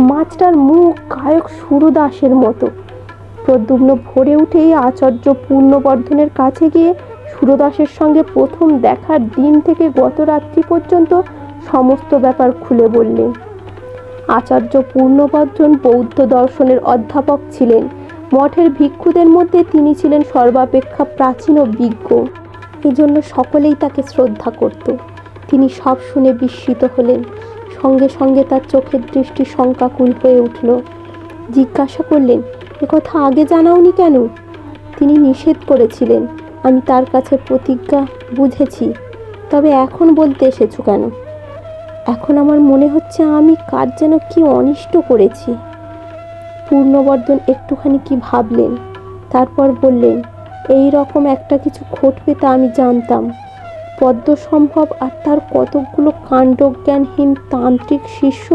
মাছটার মুখ গায়ক সুরদাসের মতো। প্রদ্যুম্ন ভোরে উঠেই আচার্য পূর্ণবর্ধনের কাছে গিয়ে সুরদাসের সঙ্গে প্রথম দেখার দিন থেকে গত রাত্রি পর্যন্ত সমস্ত ব্যাপার খুলে বললেন। আচার্য পূর্ণবর্ধন বৌদ্ধ দর্শনের অধ্যাপক ছিলেন। মঠের ভিক্ষুদের মধ্যে তিনি ছিলেন সর্বাপেক্ষা প্রাচীন ও বিজ্ঞ। এজন্য সকলেই তাকে শ্রদ্ধা করত। তিনি সব শুনে বিস্মিত হলেন। সঙ্গে সঙ্গে তার চোখের দৃষ্টি শঙ্কাকুল হয়ে উঠল। জিজ্ঞাসা করলেন, একথা আগে জানাওনি কেন? তিনি নিষেধ করেছিলেন। আমি তার কাছে প্রতিজ্ঞা বুঝেছি। তবে এখন বলতে এসেছো কেন? এখন আমার মনে হচ্ছে আমি কার যেন কি অনিষ্ট করেছি। পূর্ণবর্ধন একটুখানি কি ভাবলেন, তারপর বললেন, এই রকম একটা কিছু ঘটবে তা আমি জানতাম। পদ্মসম্ভব আর তার কতকগুলো কাণ্ডজ্ঞানহীন তান্ত্রিক শিষ্য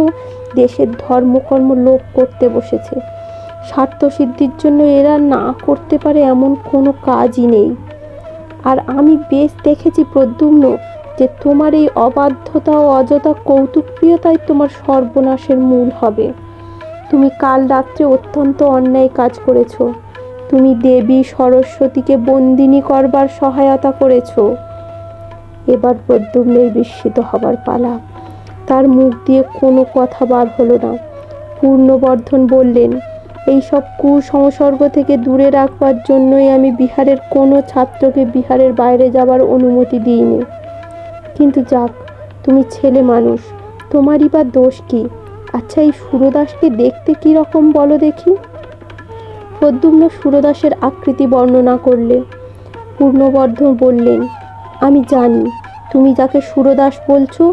দেশের ধর্মকর্ম লোপ করতে বসেছে। স্বার্থসিদ্ধির জন্য এরা না করতে পারে এমন কোনো কাজই নেই। আর আমি বেশ দেখেছি প্রদ্যুম্ন, যে তোমার এই অবাধ্যতা ও অযথা কৌতুকপ্রিয়তাই তোমার সর্বনাশের মূল হবে। তুমি কাল রাত্রে অত্যন্ত অন্যায় কাজ করেছ। তুমি দেবী সরস্বতীকে বন্দিনী করবার সহায়তা করেছ। এবার প্রদ্যুম্নের বিস্মিত হবার পালা। তার মুখ দিয়ে কোনো কথা বার হলো না। পূর্ণবর্ধন বললেন, এইসব কুসংসর্গ থেকে দূরে রাখবার জন্যই আমি বিহারের কোনো ছাত্রকে বিহারের বাইরে যাবার অনুমতি দিইনি। কিন্তু যাক, তুমি ছেলে মানুষ, তোমারই বা দোষ কি? আচ্ছা, এই সুরদাসকে দেখতে কি রকম বলো দেখি। প্রদ্যুম্ন সুরদাসের আকৃতি বর্ণনা করলে। পূর্ণবর্ধন বললেন, আমি জানি তুমি যাকে সুরদাস বলছো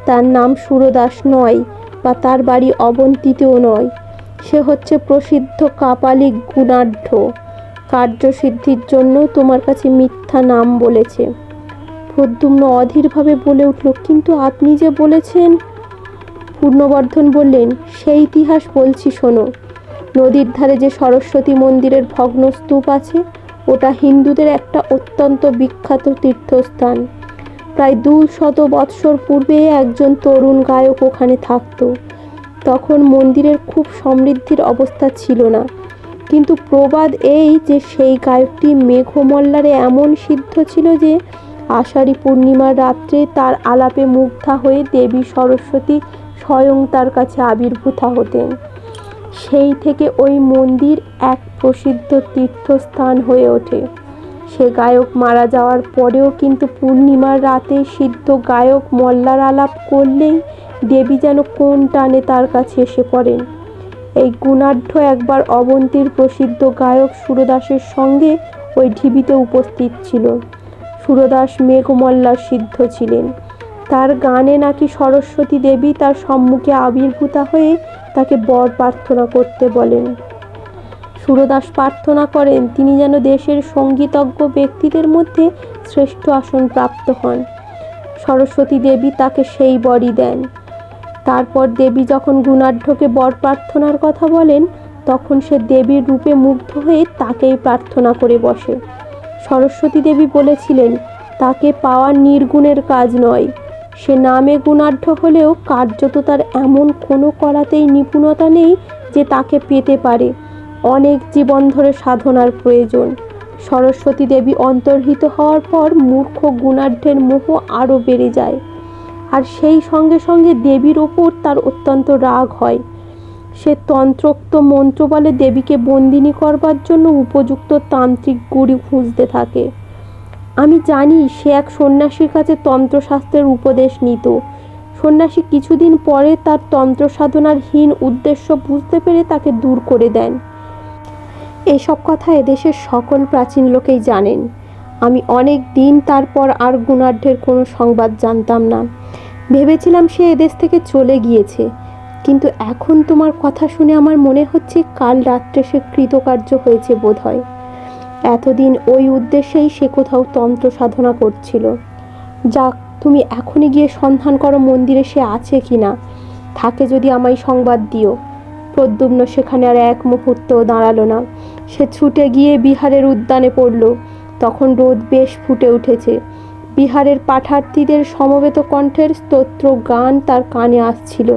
তার নাম সুরদাস নয়, বা তার বাড়ি অবন্তীতেও নয়। সে হচ্ছে প্রসিদ্ধ কাপালিক গুণাঢ্য। কার্যসিদ্ধির জন্য তোমার কাছে মিথ্যা নাম বলেছে। প্রদ্যুম্ন অধীরভাবে বলে উঠল, কিন্তু আপনি যে বলেছেন। পূর্ণবর্ধন বললেন, সেই ইতিহাস বলছি শোনো। নদীর ধারে যে সরস্বতী মন্দিরের ভগ্ন স্তূপ আছে, ওটা হিন্দুদের একটা অত্যন্ত বিখ্যাত তীর্থস্থান। প্রায় 200 বৎসর পূর্বে একজন তরুণ গায়ক ওখানে থাকত। তখন মন্দিরের খুব সমৃদ্ধির অবস্থা ছিল না, কিন্তু প্রবাদ এই যে সেই গায়কটি মেঘমল্লারে এমন সিদ্ধ ছিল যে আষাঢ়ী পূর্ণিমার রাত্রে তার আলাপে মুগ্ধা হয়ে দেবী সরস্বতী স্বয়ং তার কাছে আবির্ভূতা হতেন। সেই থেকে ওই মন্দির এক প্রসিদ্ধ তীর্থস্থান হয়ে ওঠে। সে গায়ক মারা যাওয়ার পরেও কিন্তু পূর্ণিমার রাতে সিদ্ধ গায়ক মল্লার আলাপ করলেই দেবী যেন কোন টানে তার কাছে এসে পড়েন। এই গুণাঢ্য একবার অবন্তীর প্রসিদ্ধ গায়ক সুরদাসের সঙ্গে ওই ঢিবিতে উপস্থিত ছিল। সুরদাস মেঘমল্লার সিদ্ধ ছিলেন। তার গানে নাকি সরস্বতী দেবী তার সম্মুখে আবির্ভূতা হয়ে তাকে বর প্রার্থনা করতে বলেন। সুরদাস প্রার্থনা করেন তিনি যেন দেশের সঙ্গীতজ্ঞ ব্যক্তিদের মধ্যে শ্রেষ্ঠ আসন প্রাপ্ত হন। সরস্বতী দেবী তাকে সেই বরই দেন। তারপর দেবী যখন গুণাঢ্যকে বর প্রার্থনার কথা বলেন, তখন সে দেবীর রূপে মুগ্ধ হয়ে তাকেই প্রার্থনা করে বসে। সরস্বতী দেবী বলেছিলেন, তাকে পাওয়া নির্গুণের কাজ নয়। সে নামে গুণাঢ্য হলেও কার্যত তার এমন কোনো কলাতেই নিপুণতা নেই যে তাকে পেতে পারে। অনেক জীবন ধরে সাধনার প্রয়োজন। সরস্বতী দেবী অন্তর্হিত হওয়ার পর মূর্খ গুণাঢ্যের মোহ আরও বেড়ে যায়, আর সেই সঙ্গে সঙ্গে দেবীর ওপর তার অত্যন্ত রাগ হয়। সে তন্ত্রোক্ত মন্ত্র বলে দেবীকে বন্দিনী করবার জন্য উপযুক্ত তান্ত্রিক গুরু খুঁজতে থাকে। আমি জানি সে এক সন্ন্যাসীর কাছে তন্ত্রশাস্ত্রের উপদেশ নিত। সন্ন্যাসী কিছুদিন পরে তার তন্ত্র সাধনার হীন উদ্দেশ্য বুঝতে পেরে তাকে দূর করে দেন। এসব কথা এদেশের সকল প্রাচীন লোকেই জানেন। আমি অনেক দিন তারপর আর গুণাঢ্যের কোনো সংবাদ জানতাম না। ভেবেছিলাম সে এদেশ থেকে চলে গিয়েছে, কিন্তু এখন তোমার কথা শুনে আমার মনে হচ্ছে কাল রাত্রে সে কৃতকার্য হয়েছে বোধহয়। এতদিন ওই উদ্দেশ্যেই সে কোথাও তন্ত্র সাধনা করছিল। যাক, তুমি এখনই গিয়ে সন্ধান করো মন্দিরে সে আছে কি না, থাকে যদি আমায় সংবাদ দিও। প্রদ্যুম্ন সেখানে আর এক মুহূর্তও দাঁড়ালো না। সে ছুটে গিয়ে বিহারের উদ্যানে পড়ল। তখন রোদ বেশ ফুটে উঠেছে। বিহারের পাঠার্থীদের সমবেত কণ্ঠের স্তোত্র গান তার কানে আসছিল।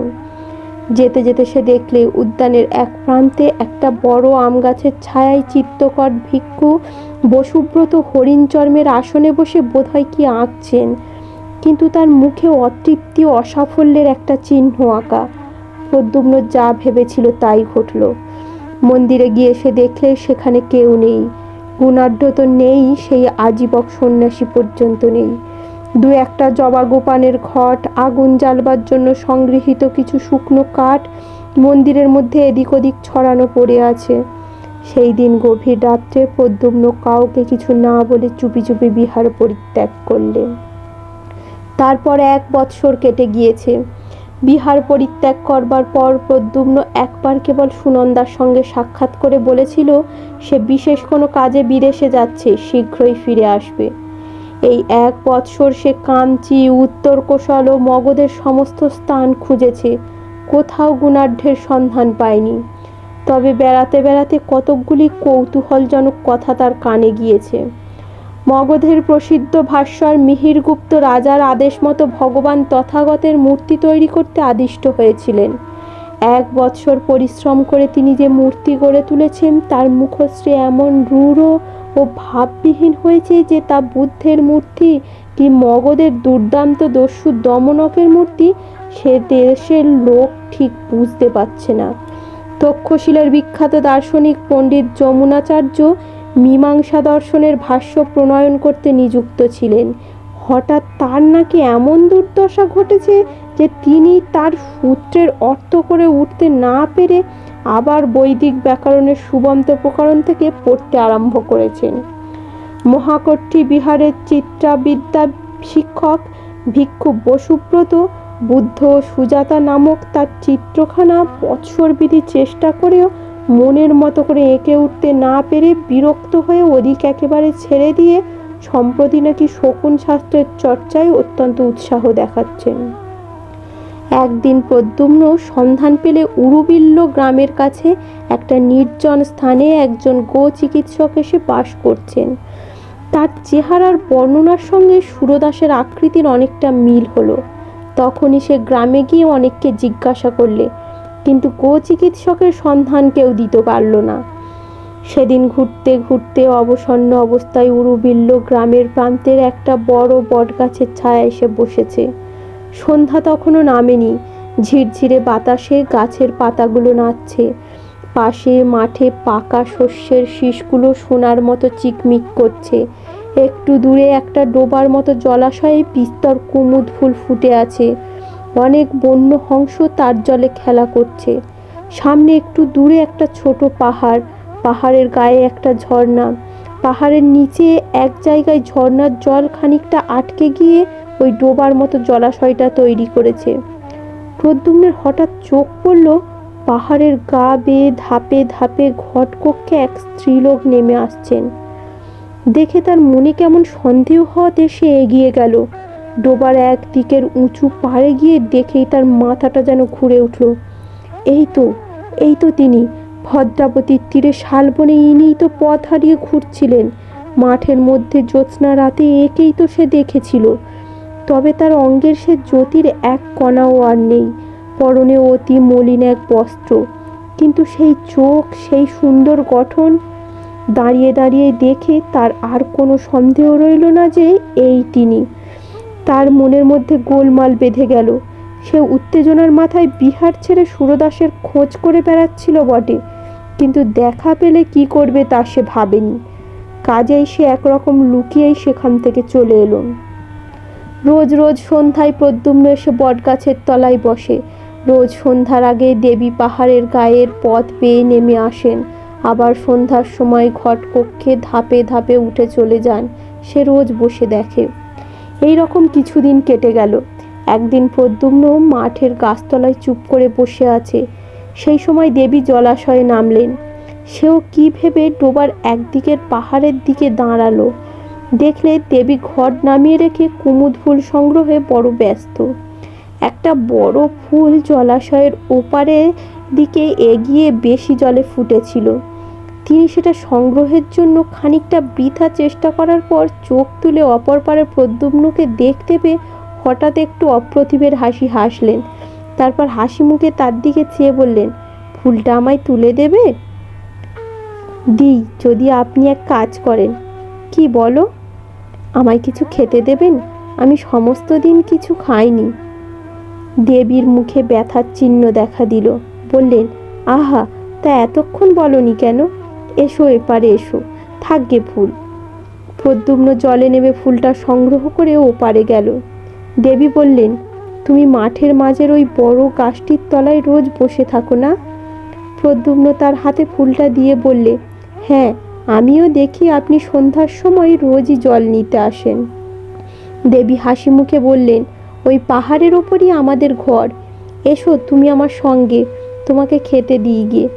যেতে যেতে সে দেখলে উদ্যানের এক প্রান্তে একটা বড় আম গাছের ছায়ায় চিত্তকর ভিক্ষু বসুব্রত হরিণ চর্মের আসনে বসে বোধহয় কি আঁকছেন, কিন্তু তার মুখে অতৃপ্তি ও অসাফল্যের একটা চিহ্ন আঁকা। প্রদ্যুম্ন যা ভেবেছিল তাই ঘটল। মন্দিরে গিয়ে সে দেখলে সেখানে কেউ নেই। গুণাঢ্য তো নেই, সেই আজীবক সন্ন্যাসী পর্যন্ত নেই। দু একটা জবা গোপানের ঘট, আগুন জ্বালবার জন্য সংগৃহীত কিছু শুকনো কাঠ মন্দিরের মধ্যে এদিক ওদিক ছড়ানো পড়ে আছে। সেই দিন গভীর রাত্রে প্রদ্যুম্ন কাউকে কিছু না বলে চুপি চুপি বিহার পরিত্যাগ করলেন। তারপর 1 বৎসর কেটে গিয়েছে। বিহার পরিত্যাগ করবার পর প্রদ্যুম্ন একবার কেবল সুনন্দার সঙ্গে সাক্ষাৎ করে বলেছিল সে বিশেষ কোনো কাজে বিদেশে যাচ্ছে, শীঘ্রই ফিরে আসবে। এই 1 বৎসর সে কাঞ্চি, উত্তর কোশল ও মগধের সমস্ত স্থান খুঁজেছে, কোথাও গুণাঢ্যের সন্ধান পায়নি। তবে বেড়াতে বেড়াতে কতকগুলি কৌতূহলজনক কথা তার কানে গিয়েছে। মগধের প্রসিদ্ধ ভাস্কর মিহিরগুপ্ত রাজার আদেশ মতো ভগবান তথাগতের মূর্তি তৈরি করতে আদিষ্ট হয়েছিলেন। 1 বৎসর পরিশ্রম করে তিনি যে মূর্তি গড়ে তুলেছেন তার মুখশ্রী এমন রূঢ় ও ভাববিহীন হয়েছে যে তা বুদ্ধের মূর্তি কি মগধের দুর্দান্ত দস্যু দমনকের মূর্তি সে দেশের লোক ঠিক বুঝতে পারছে না। তক্ষশিলার বিখ্যাত দার্শনিক পণ্ডিত যমুনাচার্য মীমাংসা দর্শনের ভাষ্য প্রণয়ন করতে নিযুক্ত ছিলেন। হঠাৎ তার নাকি এমন দুর্দশা ঘটেছে যে তিনি তার সূত্রের অর্থ করে উঠতে না পেরে আবার বৈদিক ব্যাকরণের সুবন্ত প্রকরণ থেকে পড়তে আরম্ভ করেছেন। মহাকট্টি বিহারের চিত্রাবিদ্যা শিক্ষক ভিক্ষু বসুব্রত বুদ্ধ সুজাতা নামক তার চিত্রখানা বৎসরবিধি চেষ্টা করেও মনের মতো করে এঁকে উঠতে না পেরে বিরক্ত হয়ে ওদিক একেবারে ছেড়ে দিয়ে সম্প্রতি নাকি শকুন শাস্ত্রের চর্চায় অত্যন্ত উৎসাহ দেখাচ্ছেন। একদিন প্রদ্যুম্ন সন্ধান পেলে উরুবিল্ল গ্রামের কাছে একটা নির্জন স্থানে একজন গো চিকিৎসক এসে বাস করছেন। তার চেহারার বর্ণনার সঙ্গে সুরদাসের আকৃতির অনেকটা মিল হলো। তখনই সে গ্রামে গিয়ে অনেককে জিজ্ঞাসা করলে, কিন্তু গো চিকিৎসকের সন্ধান কেউ দিতে পারল না। সেদিন ঘুরতে ঘুরতে অবসন্ন অবস্থায় উরুবিল্ল গ্রামের প্রান্তের একটা বড় বটগাছের ছায়া এসে বসেছে। সন্ধ্যা তখনও নামেনি। ঝিরঝিরে বাতাসে গাছের পাতাগুলো নাচছে। পাশে মাঠে পাকা শস্যের শীষগুলো সোনার মতো চিকমিক করছে। একটু দূরে একটা ডোবার মতো জলাশয়ে বিস্তর কুমুদ ফুল ফুটে আছে। অনেক বন্য হংস তার জলে খেলা করছে। সামনে একটু দূরে একটা ছোট পাহাড়, পাহাড়ের গায়ে একটা ঝর্ণা। পাহাড়ের নিচে এক জায়গায় ঝর্ণার জল খানিকটা আটকে গিয়ে ওই ডোবার মতো জলাশয়টা তৈরি করেছে। প্রদ্যুম্নের হঠাৎ চোখ পড়ল পাহাড়ের গা বেয়ে ধাপে ধাপে ঘটকক্ষে এক স্ত্রীলোক নেমে আসছেন। দেখে তার মনে কেমন সন্দেহ হওয়াতে সে এগিয়ে গেল। ডোবার এক দিকের উঁচু পাড়ে গিয়ে দেখেই তার মাথাটা যেন ঘুরে উঠল। এই তো তিনি, ভদ্রাবতীর তীরে শালবনে ইনিই তো পথ হারিয়ে ঘুরছিলেন। মাঠের মধ্যে জ্যোৎস্না রাতে একেই তো সে দেখেছিল। তবে তার অঙ্গের সে জ্যোতির এক কণাও আর নেই। পরনে অতি মলিন এক বস্ত্র, কিন্তু সেই চোখ, সেই সুন্দর গঠন। দাঁড়িয়ে দাঁড়িয়ে দেখে তার আর কোনো সন্দেহ রইল না যে এই তিনি। তার মনের মধ্যে গোলমাল বেঁধে গেল। সে উত্তেজনার মাথায় বিহার ছেড়ে সুরদাসের খোঁজ করে বেড়াচ্ছিল বটে, কিন্তু দেখা পেলে কি করবে তা সে ভাবেনি। কাজেই সে একরকম লুকিয়েই সেখান থেকে চলে এলো। রোজ রোজ সন্ধ্যায় প্রদ্যুম্ন এসে বটগাছের তলায় বসে। রোজ সন্ধ্যার আগে দেবী পাহাড়ের গায়ের পথ বেয়ে নেমে আসেন, আবার সন্ধ্যার সময় ঘটকক্ষে ধাপে ধাপে উঠে চলে যান। সে রোজ বসে দেখে। এই রকম কিছুদিন কেটে গেল। একদিন প্রদ্যুম্ন মাঠের গাছতলায় চুপ করে বসে আছে। সেই সময় দেবী জলাশয়ে নামলেন। সেও কি ভেবে ডোবার একদিকের পাহাড়ের দিকে দাঁড়ালো। দেখলে দেবী ঘট নামিয়ে রেখে কুমুদ ফুল সংগ্রহে বড় ব্যস্ত। একটা বড় ফুল জলাশয়ের ওপারের দিকে এগিয়ে বেশি জলে ফুটেছিল। তিনি সেটা সংগ্রহের জন্য খানিকটা বৃথা চেষ্টা করার পর চোখ তুলে অপর পারে প্রদ্যুম্নকে দেখতে পেয়ে হঠাৎ একটু অপ্রতিভের হাসি হাসলেন। তারপর হাসি মুখে তার দিকে চেয়ে বললেন, ফুলটা আমায় তুলে দেবে? দিই, যদি আপনি এক কাজ করেন। কি বলো? আমায় কিছু খেতে দেবেন? আমি সমস্ত দিন কিছু খাইনি। দেবীর মুখে ব্যথার চিহ্ন দেখা দিল। বললেন, আহা, তা এতক্ষণ বলনি কেন? এসো, এপারে এসো, থাকবে ফুল। প্রদ্যুম্ন জলে নেমে ফুলটা সংগ্রহ করে ওপারে গেল। দেবী বললেন, তুমি মাঠের মাঝের ওই বড় গাছটির তলায় রোজ বসে থাকো না? প্রদ্যুম্ন তার হাতে ফুলটা দিয়ে বললে, হ্যাঁ, আমিও দেখি আপনি সন্ধ্যার সময় রোজই জল নিতে আসেন। দেবী হাসি মুখে বললেন, ওই পাহাড়ের ওপরই আমাদের ঘর। এসো, তুমি আমার সঙ্গে, তোমাকে খেতে দিই গিয়ে।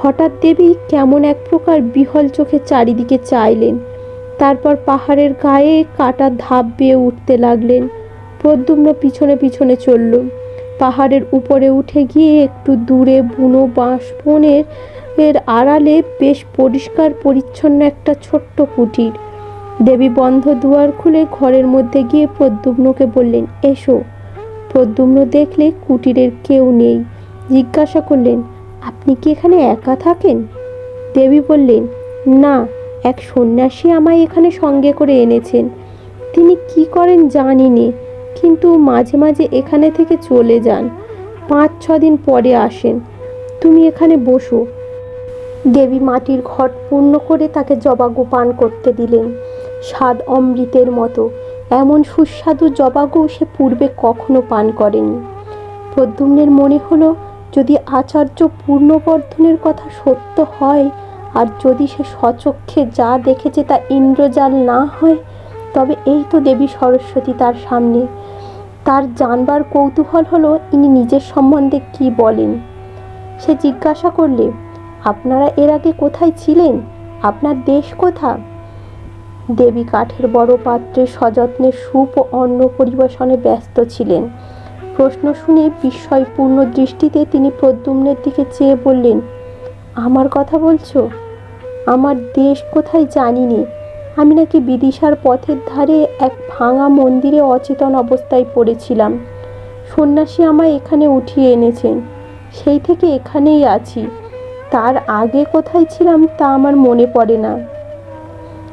হঠাৎ দেবী কেমন এক প্রকার বিহ্বল চোখে চারিদিকে চাইলেন। তারপর পাহাড়ের গায়ে কাটা ধাপ বেয়ে উঠতে লাগলেন। প্রদ্যুম্ন পিছনে পিছনে চলল। পাহাড়ের উপরে উঠে গিয়ে একটু দূরে বুনো বাঁশ বনের আড়ালে বেশ পরিষ্কার পরিচ্ছন্ন একটা ছোট্ট কুটির। দেবী বন্ধ দুয়ার খুলে ঘরের মধ্যে গিয়ে প্রদ্যুম্নকে বললেন, এসো। প্রদ্যুম্ন দেখলে কুটিরের কেউ নেই। জিজ্ঞাসা করলেন, আপনি কি এখানে একা থাকেন? দেবী বললেন, না, এক সন্ন্যাসী আমায় এখানে সঙ্গে করে এনেছেন। তিনি কি করেন জানি নে, কিন্তু মাঝে মাঝে এখানে থেকে চলে যান। 5-6 দিন পরে আসেন। তুমি এখানে বসো। দেবী মাটির ঘট পূর্ণ করে তাকে জবাগু পান করতে দিলেন। স্বাদ অমৃতের মতো। এমন সুস্বাদু জবাগু সে পূর্বে কখনো পান করেনি। প্রদ্যুম্নের মনে হলো, যদি আচার্য পূর্ণবর্ধনের কথা সত্য হয়, আর যদি সে স্বচক্ষে যা দেখেছে তা ইন্দ্রজাল না হয়, তবে এই তো দেবী সরস্বতী তার সামনে। তার জানবার কৌতূহল হলো ইনি নিজের সম্বন্ধে কি বলেন। সে জিজ্ঞাসা করলে, আপনারা এর আগে কোথায় ছিলেন? আপনার দেশ কোথা? দেবী কাঠের বড় পাত্রে সযত্নে স্যুপ ও অন্ন পরিবেশনে ব্যস্ত ছিলেন। প্রশ্ন শুনে বিস্ময়পূর্ণ দৃষ্টিতে তিনি প্রদ্যুম্নের দিকে চেয়ে বললেন, আমার কথা বলছো? আমার দেশ কোথায় জানি নে। আমি নাকি বিদিশার পথের ধারে এক ভাঙা মন্দিরে অচেতন অবস্থায় পড়েছিলাম। সন্ন্যাসী আমায় এখানে উঠিয়ে এনেছেন। সেই থেকে এখানেই আছি। তার আগে কোথায় ছিলাম তা আমার মনে পড়ে না।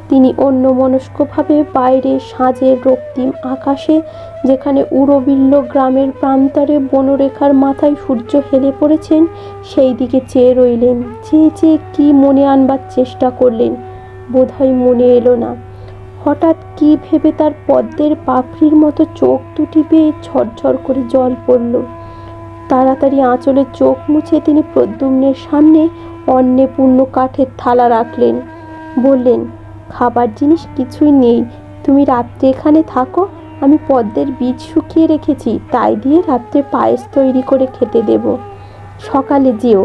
তিনি অন্যমনস্কভাবে বাইরে সাঁঝের রক্তিম আকাশে, যেখানে উড়োবিল্ল গ্রামের প্রান্তরে বনরেখার মাথায় সূর্য হেলে পড়েছেন, সেই দিকে চেয়ে রইলেন। চেয়ে চেয়ে কি মনে আনবার চেষ্টা করলেন, বোধহয় মনে এলো না। হঠাৎ কি ভেবে তার পদ্মের পাপড়ির মতো চোখ দুটি বেয়ে ঝরঝর করে জল পড়ল। তাড়াতাড়ি আঁচলে চোখ মুছে তিনি প্রদ্যুম্নের সামনে অন্নে পূর্ণ কাঠের থালা রাখলেন। বললেন, খাবার জিনিস কিছুই নেই, তুমি রাত্রে এখানে থাকো। আমি পদ্মের বীজ শুকিয়ে রেখেছি, তাই দিয়ে রাত্রে পায়েস তৈরি করে খেতে দেব। সকালে যেও।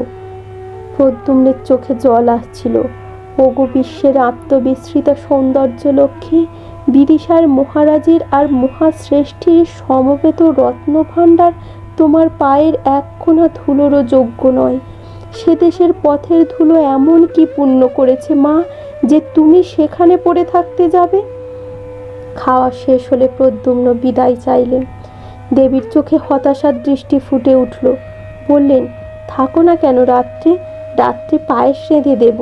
প্রদ্যুম্নের চোখে জল আসছিল। ওগো বিশ্বের আত্মবিস্মৃত সৌন্দর্য লক্ষ্মী, বিদিশার মহারাজের আর মহাশ্রেষ্ঠীর সমবেত রত্নভাণ্ডার তোমার পায়ের এক কোণা ধুলোরও যোগ্য নয়। সে দেশের পথের ধুলো এমন কি পুণ্য করেছে মা, যে তুমি সেখানে পড়ে থাকতে যাবে? খাওয়া শেষ হলে প্রদ্যুম্ন বিদায় চাইলেন। দেবীর চোখে হতাশার দৃষ্টি ফুটে উঠল। বললেন, থাকো না কেন রাত্রে? রাত্রে পায়েস রেঁধে দেব।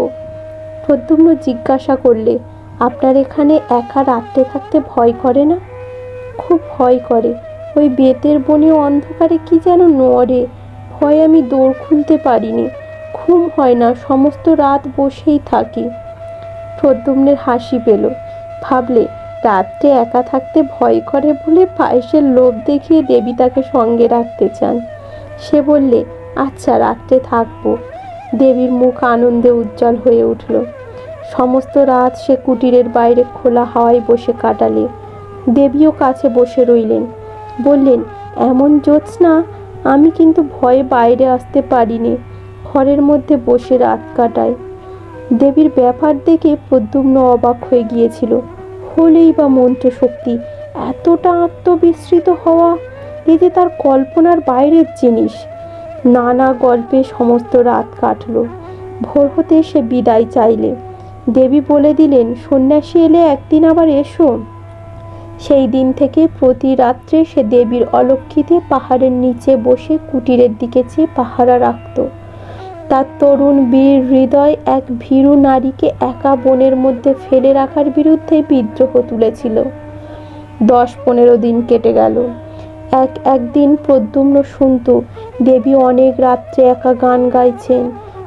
প্রদ্যুম্ন জিজ্ঞাসা করলে, আপনার এখানে একা রাত্রে থাকতে ভয় করে না? খুব ভয় করে। ওই বেতের বনে অন্ধকারে কি যেন নড়ে, ভয়ে আমি দৌড় খুলতে পারিনি। ঘুম হয় না, সমস্ত রাত বসেই থাকি। প্রদ্যুম্নের হাসি পেল। ভাবলে, রাত্রে একা থাকতে ভয় করে বলে পায়েসের লোভ দেখিয়ে দেবী তাকে সঙ্গে রাখতে চান। সে বললে, আচ্ছা রাত্রে থাকবো। দেবীর মুখ আনন্দে উজ্জ্বল হয়ে উঠল। সমস্ত রাত সে কুটিরের বাইরে খোলা হাওয়ায় বসে কাটালে। দেবীও কাছে বসে রইলেন। বললেন, এমন জ্যোৎস্না, আমি কিন্তু ভয়ে বাইরে আসতে পারিনি, ঘরের মধ্যে বসে রাত কাটাই। দেবীর ব্যাপার দেখে প্রদ্যুম্ন অবাক হয়ে গিয়েছিল। হলেই বা মন্ত্র শক্তি, এতটা আত্মবিস্মৃত হওয়া, এ যে তার কল্পনার বাইরের জিনিস। নানা গল্পে সমস্ত রাত কাটল। ভোর হতে সে বিদায় চাইলে। দেবী বলে দিলেন, সন্ন্যাসী এলে একদিন আবার এসো। সেই দিন থেকে প্রতি রাত্রে সে দেবীর অলক্ষিতে পাহাড়ের নিচে বসে কুটিরের দিকে চেয়ে পাহারা রাখত। তার তরুণ বীর হৃদয় এক ভীরু নারীকে একা বনের মধ্যে ফেলে রাখার বিরুদ্ধে বিদ্রোহ তুলেছিল। 10-15 দিন কেটে গেল। একদিন প্রদ্যুম্ন শুনত দেবী অনেক রাত্রে একা গান গাইছেন।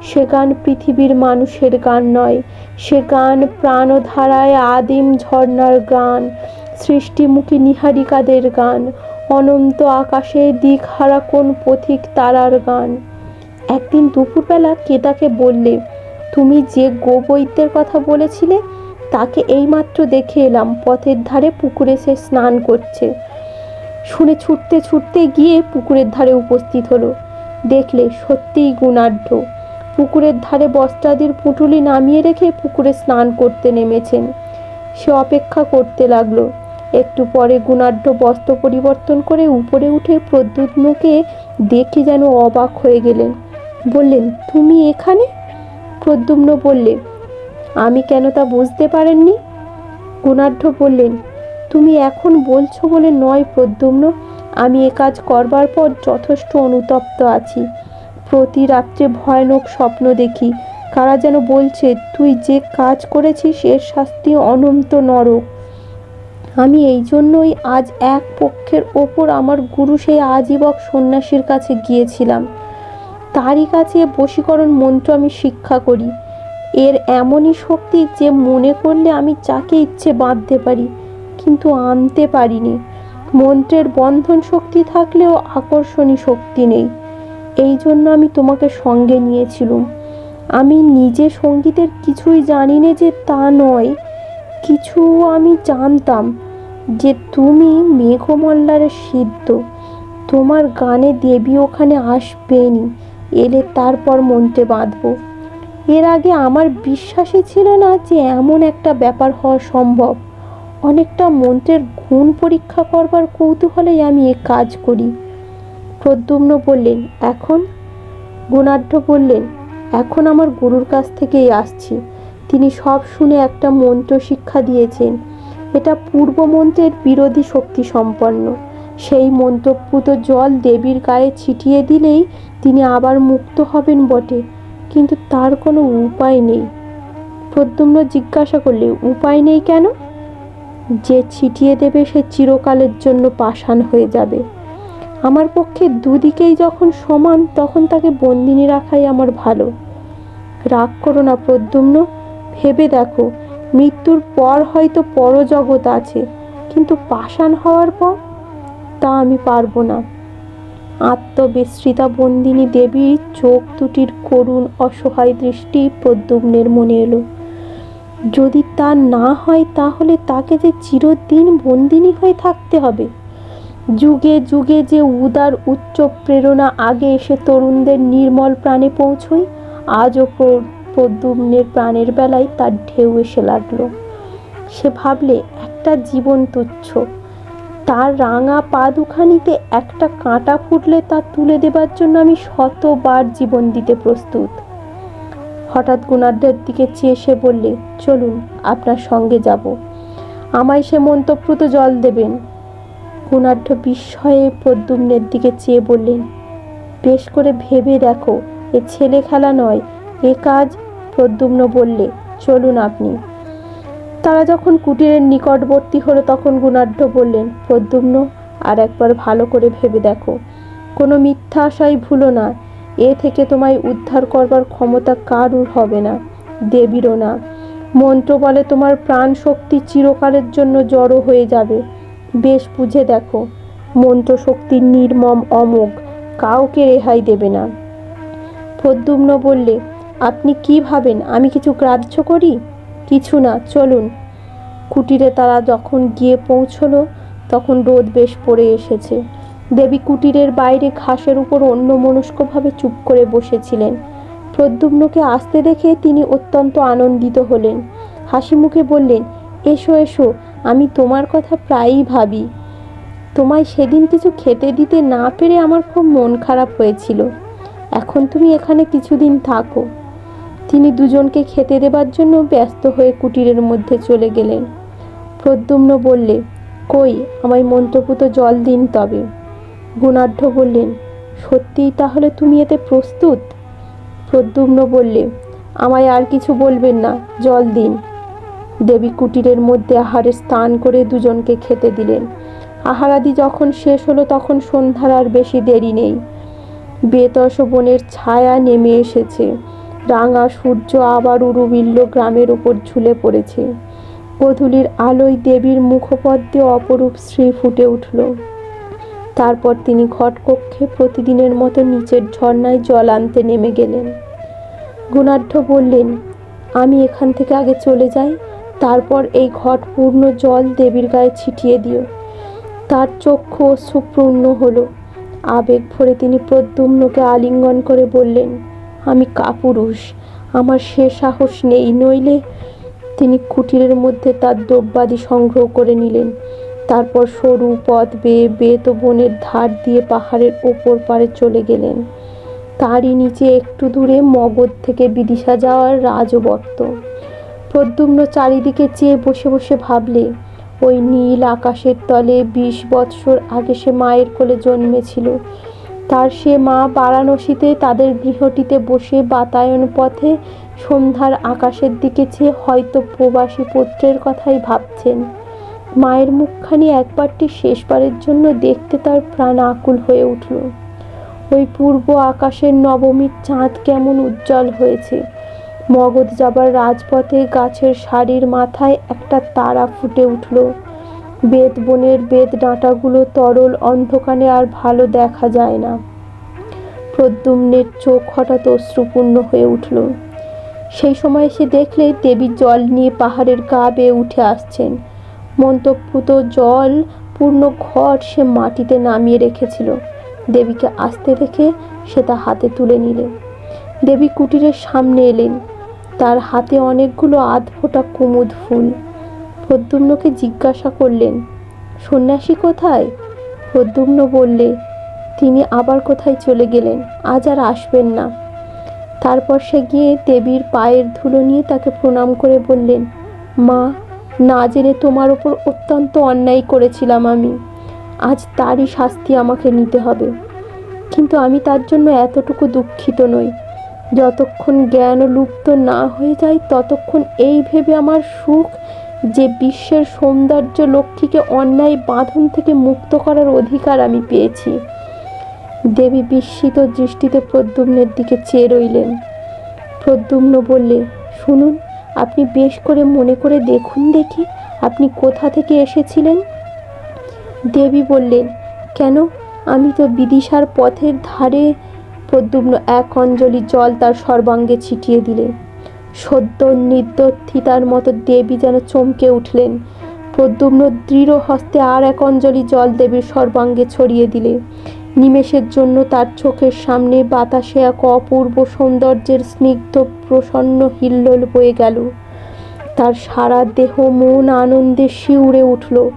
সে গান পৃথিবীর মানুষের গান নয়, সে গান প্রাণধারায় আদিম ঝর্ণার গান, সৃষ্টিমুখী নিহারিকাদের গান, অনন্ত আকাশে দিকহারা কোন পথিক তারার গান। একদিন দুপুরবেলা কে তাকে বললে, তুমি যে গোবৈদ্যের কথা বলেছিলে তাকে এইমাত্র দেখে এলাম, পথের ধারে পুকুরে সে স্নান করছে। শুনে ছুটতে ছুটতে গিয়ে পুকুরের ধারে উপস্থিত হলো। দেখলে সত্যিই গুণাঢ্য। পুকুরের ধারে বস্ত্রাদির পুঁটুলি নামিয়ে রেখে পুকুরে স্নান করতে নেমেছেন। সে অপেক্ষা করতে লাগলো। একটু পরে গুণাঢ্য বস্ত্র পরিবর্তন করে উপরে উঠে প্রদ্যুম্নকে দেখে যেন অবাক হয়ে গেলেন। বললেন, তুমি এখানে? প্রদ্যুম্ন বললে, আমি কেন তা বুঝতে পারেননি? গুণাঢ্য বললেন, তুমি এখন বলছো বলে নয় প্রদ্যুম্ন, আমি এ কাজ করবার পর যথেষ্ট অনুতপ্ত আছি। প্রতি রাত্রে ভয়ানক স্বপ্ন দেখি। কারা যেন বলছে, তুই যে কাজ করেছিস এর শাস্তি অনন্ত নরক। আমি এই জন্যই আজ এক পক্ষের ওপর আমার গুরু সেই আজীবক সন্ন্যাসীর কাছে গিয়েছিলাম। তারই কাছে বশীকরণ মন্ত্র আমি শিক্ষা করি। এর এমনই শক্তি যে মনে করলে আমি যাকে ইচ্ছে বাঁধতে পারি, কিন্তু আনতে পারিনি। মন্ত্রের বন্ধন শক্তি থাকলেও আকর্ষণী শক্তি নেই। এই জন্য আমি তোমাকে সঙ্গে নিয়েছিলাম। আমি নিজে সঙ্গীতের কিছুই জানি না যে তা নয়, কিছু আমি জানতাম যে তুমি মেঘমল্লারের সিদ্ধ। তোমার গানে দেবী ওখানে আসবেনি, এলে তারপর মন্ত্রে বাঁধব। এর আগে আমার বিশ্বাসই ছিল না যে এমন একটা ব্যাপার হওয়া সম্ভব। অনেকটা মন্ত্রের গুণ পরীক্ষা করবার কৌতূহলেই আমি এ কাজ করি। প্রদ্যুম্ন বললেন, এখন? গুণাঢ্য বললেন, এখন আমার গুরুর কাছ থেকেই আসছি। তিনি সব শুনে একটা মন্ত্র শিক্ষা দিয়েছেন। এটা পূর্ব মন্ত্রের বিরোধী শক্তি সম্পন্ন। সেই মন্ত্রপুত জল দেবীর গায়ে ছিটিয়ে দিলেই তিনি আবার মুক্ত হবেন বটে, কিন্তু তার কোনো উপায় নেই। প্রদ্যুম্ন জিজ্ঞাসা করলে, উপায় নেই কেন? যে ছিটিয়ে দেবে সে চিরকালের জন্য পাষাণ হয়ে যাবে। আমার পক্ষে দুদিকেই যখন সমান, তখন তাকে বন্দিনী রাখাই আমার ভালো। রাগ করো না প্রদ্যুম্ন, ভেবে দেখো, মৃত্যুর পর হয়তো পরজগৎ আছে, কিন্তু পাষাণ হওয়ার পর? তা আমি পারবো না। আত্মবিস্মৃতা বন্দিনী দেবীর চোখ দুটির করুণ অসহায় দৃষ্টি প্রদ্যুম্নের মনে এলো। যদি তা না হয় তাহলে তাকে যে চিরদিন বন্দিনী হয়ে থাকতে হবে। যুগে যুগে যে উদার উচ্চ প্রেরণা আগে এসে তরুণদের নির্মল প্রাণে পৌঁছয়, আজও প্রদ্যুম্নের প্রাণের বেলায় তার ঢেউ এসে লাগলো। সে ভাবলে, একটা জীবন তুচ্ছ। তার রাঙা পা দুখানিতে একটা কাঁটা ফুটলে তা তুলে দেবার জন্য আমি 100বার জীবন দিতে প্রস্তুত। হঠাৎ গুণাঢ্যের দিকে চেয়ে সে বললে, চলুন, আপনার সঙ্গে যাব। আমায় সে মন্ত্রপ্রুত জল দেবেন। গুণাঢ্য বিস্ময়ে প্রদ্যুম্নের দিকে চেয়ে বললেন, বেশ করে ভেবে দেখো, এ ছেলে খেলা নয়, এ কাজ। প্রদ্যুম্ন বললে, চলুন আপনি। তারা যখন কুটিরের নিকটবর্তী হলো তখন গুণাঢ্য বললেন, প্রদ্যুম্ন, আর একবার ভালো করে ভেবে দেখো, কোনো মিথ্যা আশাই ভুলো না। এ থেকে তোমায় উদ্ধার করবার ক্ষমতা কারুর হবে না, দেবীরও না। মন্ত্র বলে তোমার প্রাণ শক্তি চিরকালের জন্য জড়ো হয়ে যাবে। বেশ বুঝে দেখো, মন্ত্র শক্তি নির্মম, অমোঘ, কাউকে রেহাই দেবে না। প্রদ্যুম্ন বললে, আপনি কি ভাবেন আমি কিছু গ্রাহ্য করি? কিছু না, চলুন। কুটিরে তারা যখন গিয়ে পৌঁছলো তখন রোদ বেশ পড়ে এসেছে। দেবী কুটিরের বাইরে ঘাসের উপর অন্যমনস্কভাবে চুপ করে বসেছিলেন। প্রদ্যুম্নকে আসতে দেখে তিনি অত্যন্ত আনন্দিত হলেন। হাসি মুখে বললেন, এসো এসো, আমি তোমার কথা প্রায়ই ভাবি। তোমায় সেদিন কিছু খেতে দিতে না পেরে আমার খুব মন খারাপ হয়েছিল। এখন তুমি এখানে কিছুদিন থাকো। তিনি দুজনকে খেতে দেবার জন্য ব্যস্ত হয়ে কুটিরের মধ্যে চলে গেলেন। প্রদ্যুম্ন বললে, কই আমায় মন্ত্রপুত জল দিন তবে। গুণাঢ্য বললেন, সত্যিই তাহলে তুমি এতে প্রস্তুত? প্রদ্যুম্ন বললে, আমায় আর কিছু বলবেন না, জল দিন। দেবী কুটিরের মধ্যে আহারে স্নান করে দুজনকে খেতে দিলেন। আহারাদি যখন শেষ হলো তখন সন্ধ্যার আর বেশি দেরি নেই। বেতস বনের ছায়া নেমে এসেছে। রাঙা সূর্য আবার উরুবিল্ল গ্রামের উপর ঝুলে পড়েছে। গোধূলির আলোয় দেবীর মুখপদ্মে অপরূপ শ্রী ফুটে উঠল। তারপর তিনি ঘটকক্ষে প্রতিদিনের মতো নিচের ঝর্ণায় জল আনতে নেমে গেলেন। গুণাঢ্য বললেন, আমি এখান থেকে আগে চলে যাই, তারপর এই ঘট পূর্ণ জল দেবীর গায়ে ছিটিয়ে দিও। তার চক্ষু অশ্রুপূর্ণ হলো। আবেগ ভরে তিনি প্রদ্যুম্নকে আলিঙ্গন করে বললেন, আমি কাপুরুষ, আমার সে সাহস নেই, নইলে। তিনি কুটিরের মধ্যে তার দ্রব্যাদি সংগ্রহ করে নিলেন। তারপর সরু পথ বেয়ে বেত ও বনের ধার দিয়ে পাহাড়ের ওপর পারে চলে গেলেন। তারই নিচে একটু দূরে মগধ থেকে বিদিশা যাওয়ার রাজবর্ত। প্রদ্যুম্ন চারিদিকে চেয়ে বসে বসে ভাবলে, ওই নীল আকাশের তলে 20 বৎসর আগে সে মায়ের কোলে জন্মেছিল। তার সে মা বারাণসীতে তাদের গৃহটিতে বসে বাতায়ন পথে সন্ধ্যার আকাশের দিকে চেয়ে হয়তো প্রবাসী পুত্রের কথাই ভাবছেন। মায়ের মুখখানি একবারটি শেষবারের জন্য দেখতে তার প্রাণ আকুল হয়ে উঠল। ওই পূর্ব আকাশের নবমীর চাঁদ কেমন উজ্জ্বল হয়েছে। মগধ যাবার রাজপথে গাছের সারির মাথায় একটা তারা ফুটে উঠল। বেত বনের বেত ডাঁটাগুলো তরল অন্ধকারে আর ভালো দেখা যায় না। প্রদ্যুম্নের চোখ হঠাৎ অশ্রুপূর্ণ হয়ে উঠল। সেই সময় সে দেখলে দেবী জল নিয়ে পাহাড়ের গা বেয়ে উঠে আসছেন। মন্ত্রপুত জল পূর্ণ ঘট সে মাটিতে নামিয়ে রেখেছিল। দেবীকে আসতে দেখে সে তা হাতে তুলে নিলেন। দেবী কুটিরের সামনে এলেন। তার হাতে অনেকগুলো আধফোঁটা কুমুদ ফুল। প্রদ্যুম্নকে জিজ্ঞাসা করলেন, সন্ন্যাসী কোথায়? প্রদ্যুম্ন বললে, তিনি আবার কোথায় চলে গেলেন, আজ আর আসবেন না। তারপর সে গিয়ে দেবীর পায়ের ধুলো নিয়ে তাকে প্রণাম করে বললেন, মা, না জেনে তোমার ওপর অত্যন্ত অন্যায় করেছিলাম আমি। আজ তারই শাস্তি আমাকে নিতে হবে। কিন্তু আমি তার জন্য এতটুকু দুঃখিত নই। যতক্ষণ জ্ঞান লুপ্ত না হয়ে যায় ততক্ষণ এই ভেবে আমার সুখ যে বিশ্বের সৌন্দর্য লক্ষ্মীকে অন্যায় বাঁধন থেকে মুক্ত করার অধিকার আমি পেয়েছি। দেবী বিস্মিত দৃষ্টিতে প্রদ্যুম্নের দিকে চেয়ে রইলেন। প্রদ্যুম্ন বললে, শুনুন, আপনি বেশ করে মনে করে দেখুন দেখি আপনি কোথা থেকে এসেছিলেন। দেবী বললেন, কেন, আমি তো বিদিশার পথের ধারে। প্রদ্যুম্ন এক অঞ্জলি জল তার সর্বাঙ্গে ছিটিয়ে দিলে। সদ্য নির্দত্থিতার মতো দেবী যেন চমকে উঠলেন। প্রদ্যুম্ন দৃঢ় হস্তে আর এক অঞ্জলি জল দেবীর সর্বাঙ্গে ছড়িয়ে দিলে। নিমেষের জন্য তার চোখের সামনে বাতাসে এক অপূর্ব সৌন্দর্যের স্নিগ্ধ প্রসন্ন হিল্লোল বয়ে গেল। তার সারা দেহ মন আনন্দে শিউরে উঠল।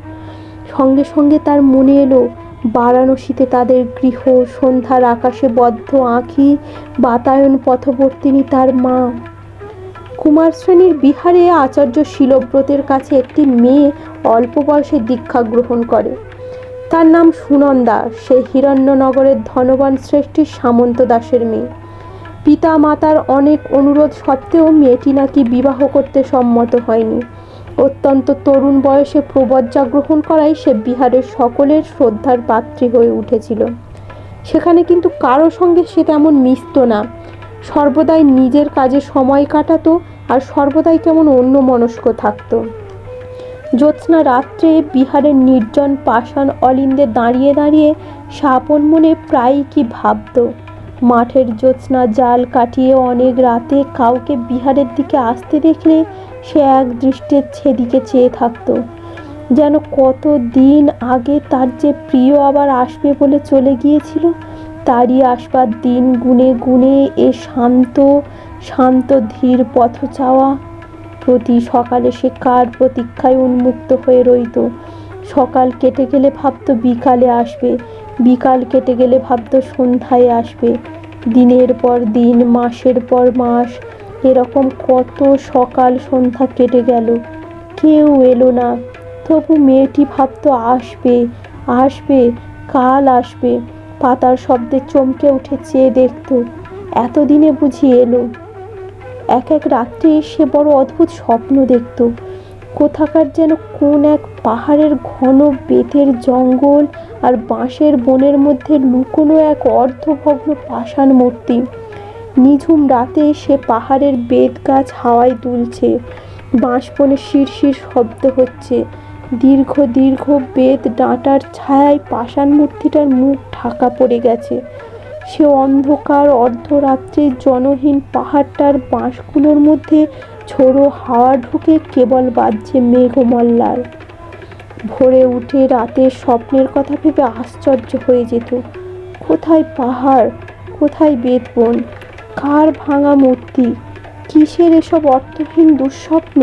সঙ্গে সঙ্গে তার মনে এলো বারাণসীতে তাদের গৃহ, সন্ধ্যার আকাশে বদ্ধ আঁখি, বাতায়ন পথবর্তিনী তার মা। কুমার শ্রেণীর বিহারে আচার্য শীলব্রতের কাছে একটি মেয়ে অল্প বয়সে দীক্ষা গ্রহণ করে। তার নাম সুনন্দা। সে হিরণ্যনগরের ধনবান শ্রেষ্ঠী সামন্ত দাসের মেয়ে। পিতা মাতার অনেক অনুরোধ সত্ত্বেও মেয়েটি নাকি বিবাহ করতে সম্মত হয়নি। অত্যন্ত তরুণ বয়সে প্রবজ্জা গ্রহণ করায় সে বিহারের সকলের শ্রদ্ধার পাত্রী হয়ে উঠেছিল। সেখানে কিন্তু কারো সঙ্গে সে তেমন মিশত না, সর্বদাই নিজের কাজে সময় কাটাতো আর সর্বদাই কেমন অন্যমনস্ক থাকতো। জ্যোৎস্না রাত্রে বিহারের নির্জন পাষাণ অলিন্দে দাঁড়িয়ে দাঁড়িয়ে সে আপন মনে প্রায়ই কি ভাবত। মাঠের জ্যোৎস্না জাল কাটিয়ে অনেক রাতে কাউকে বিহারের দিকে আসতে দেখলে সে এক দৃষ্টে সেদিকে চেয়ে থাকত, যেন কত দিন আগে তার যে প্রিয় আবার আসবে বলে চলে গিয়েছিল, তারই আসবার দিন গুনে গুনে এ শান্ত শান্ত ধীর পথ চাওয়া। প্রতি সকালে সে কার প্রতীক্ষায় উন্মুক্ত হয়ে রইত। সকাল কেটে গেলে ভাবত বিকালে আসবে, বিকাল কেটে গেলে ভাবত সন্ধ্যায় আসবে। দিনের পর দিন, মাসের পর মাস, এরকম কত সকাল সন্ধ্যা কেটে গেল, কেউ এলো না। তবু মেয়েটি ভাবত আসবে আসবে, কাল আসবে। পাতার শব্দে চমকে উঠে চেয়ে দেখত, এতদিনে বুঝি এলো। এক এক রাত্রে সে বড় অদ্ভুত স্বপ্ন দেখত। কোথাকার যেন কোন এক পাহাড়ের ঘন বেতের জঙ্গল আর বাঁশের বনের মধ্যে লুকোনো এক অর্ধভগ্ন পাষাণ মূর্তি। নিঝুম রাতে সে পাহাড়ের বেত গাছ হাওয়ায় দুলছে, বাঁশ বনে শিরশির শব্দ হচ্ছে। দীর্ঘ দীর্ঘ বেত ডাঁটার ছায়ায় পাষাণ মূর্তিটার মুখ ঢাকা পড়ে গেছে। সে অন্ধকার অর্ধরাত্রে জনহীন পাহাড়টার বাঁশগুলোর মধ্যে ঝোড়ো হাওয়া ঢুকে কেবল বাজছে মেঘমল্লার। ভোরে উঠে রাতের স্বপ্নের কথা ভেবে আশ্চর্য হয়ে যেত। কোথায় পাহাড়, কোথায় বেতবন, কার ভাঙা মূর্তি, কিসের এসব অর্থহীন দুঃস্বপ্ন?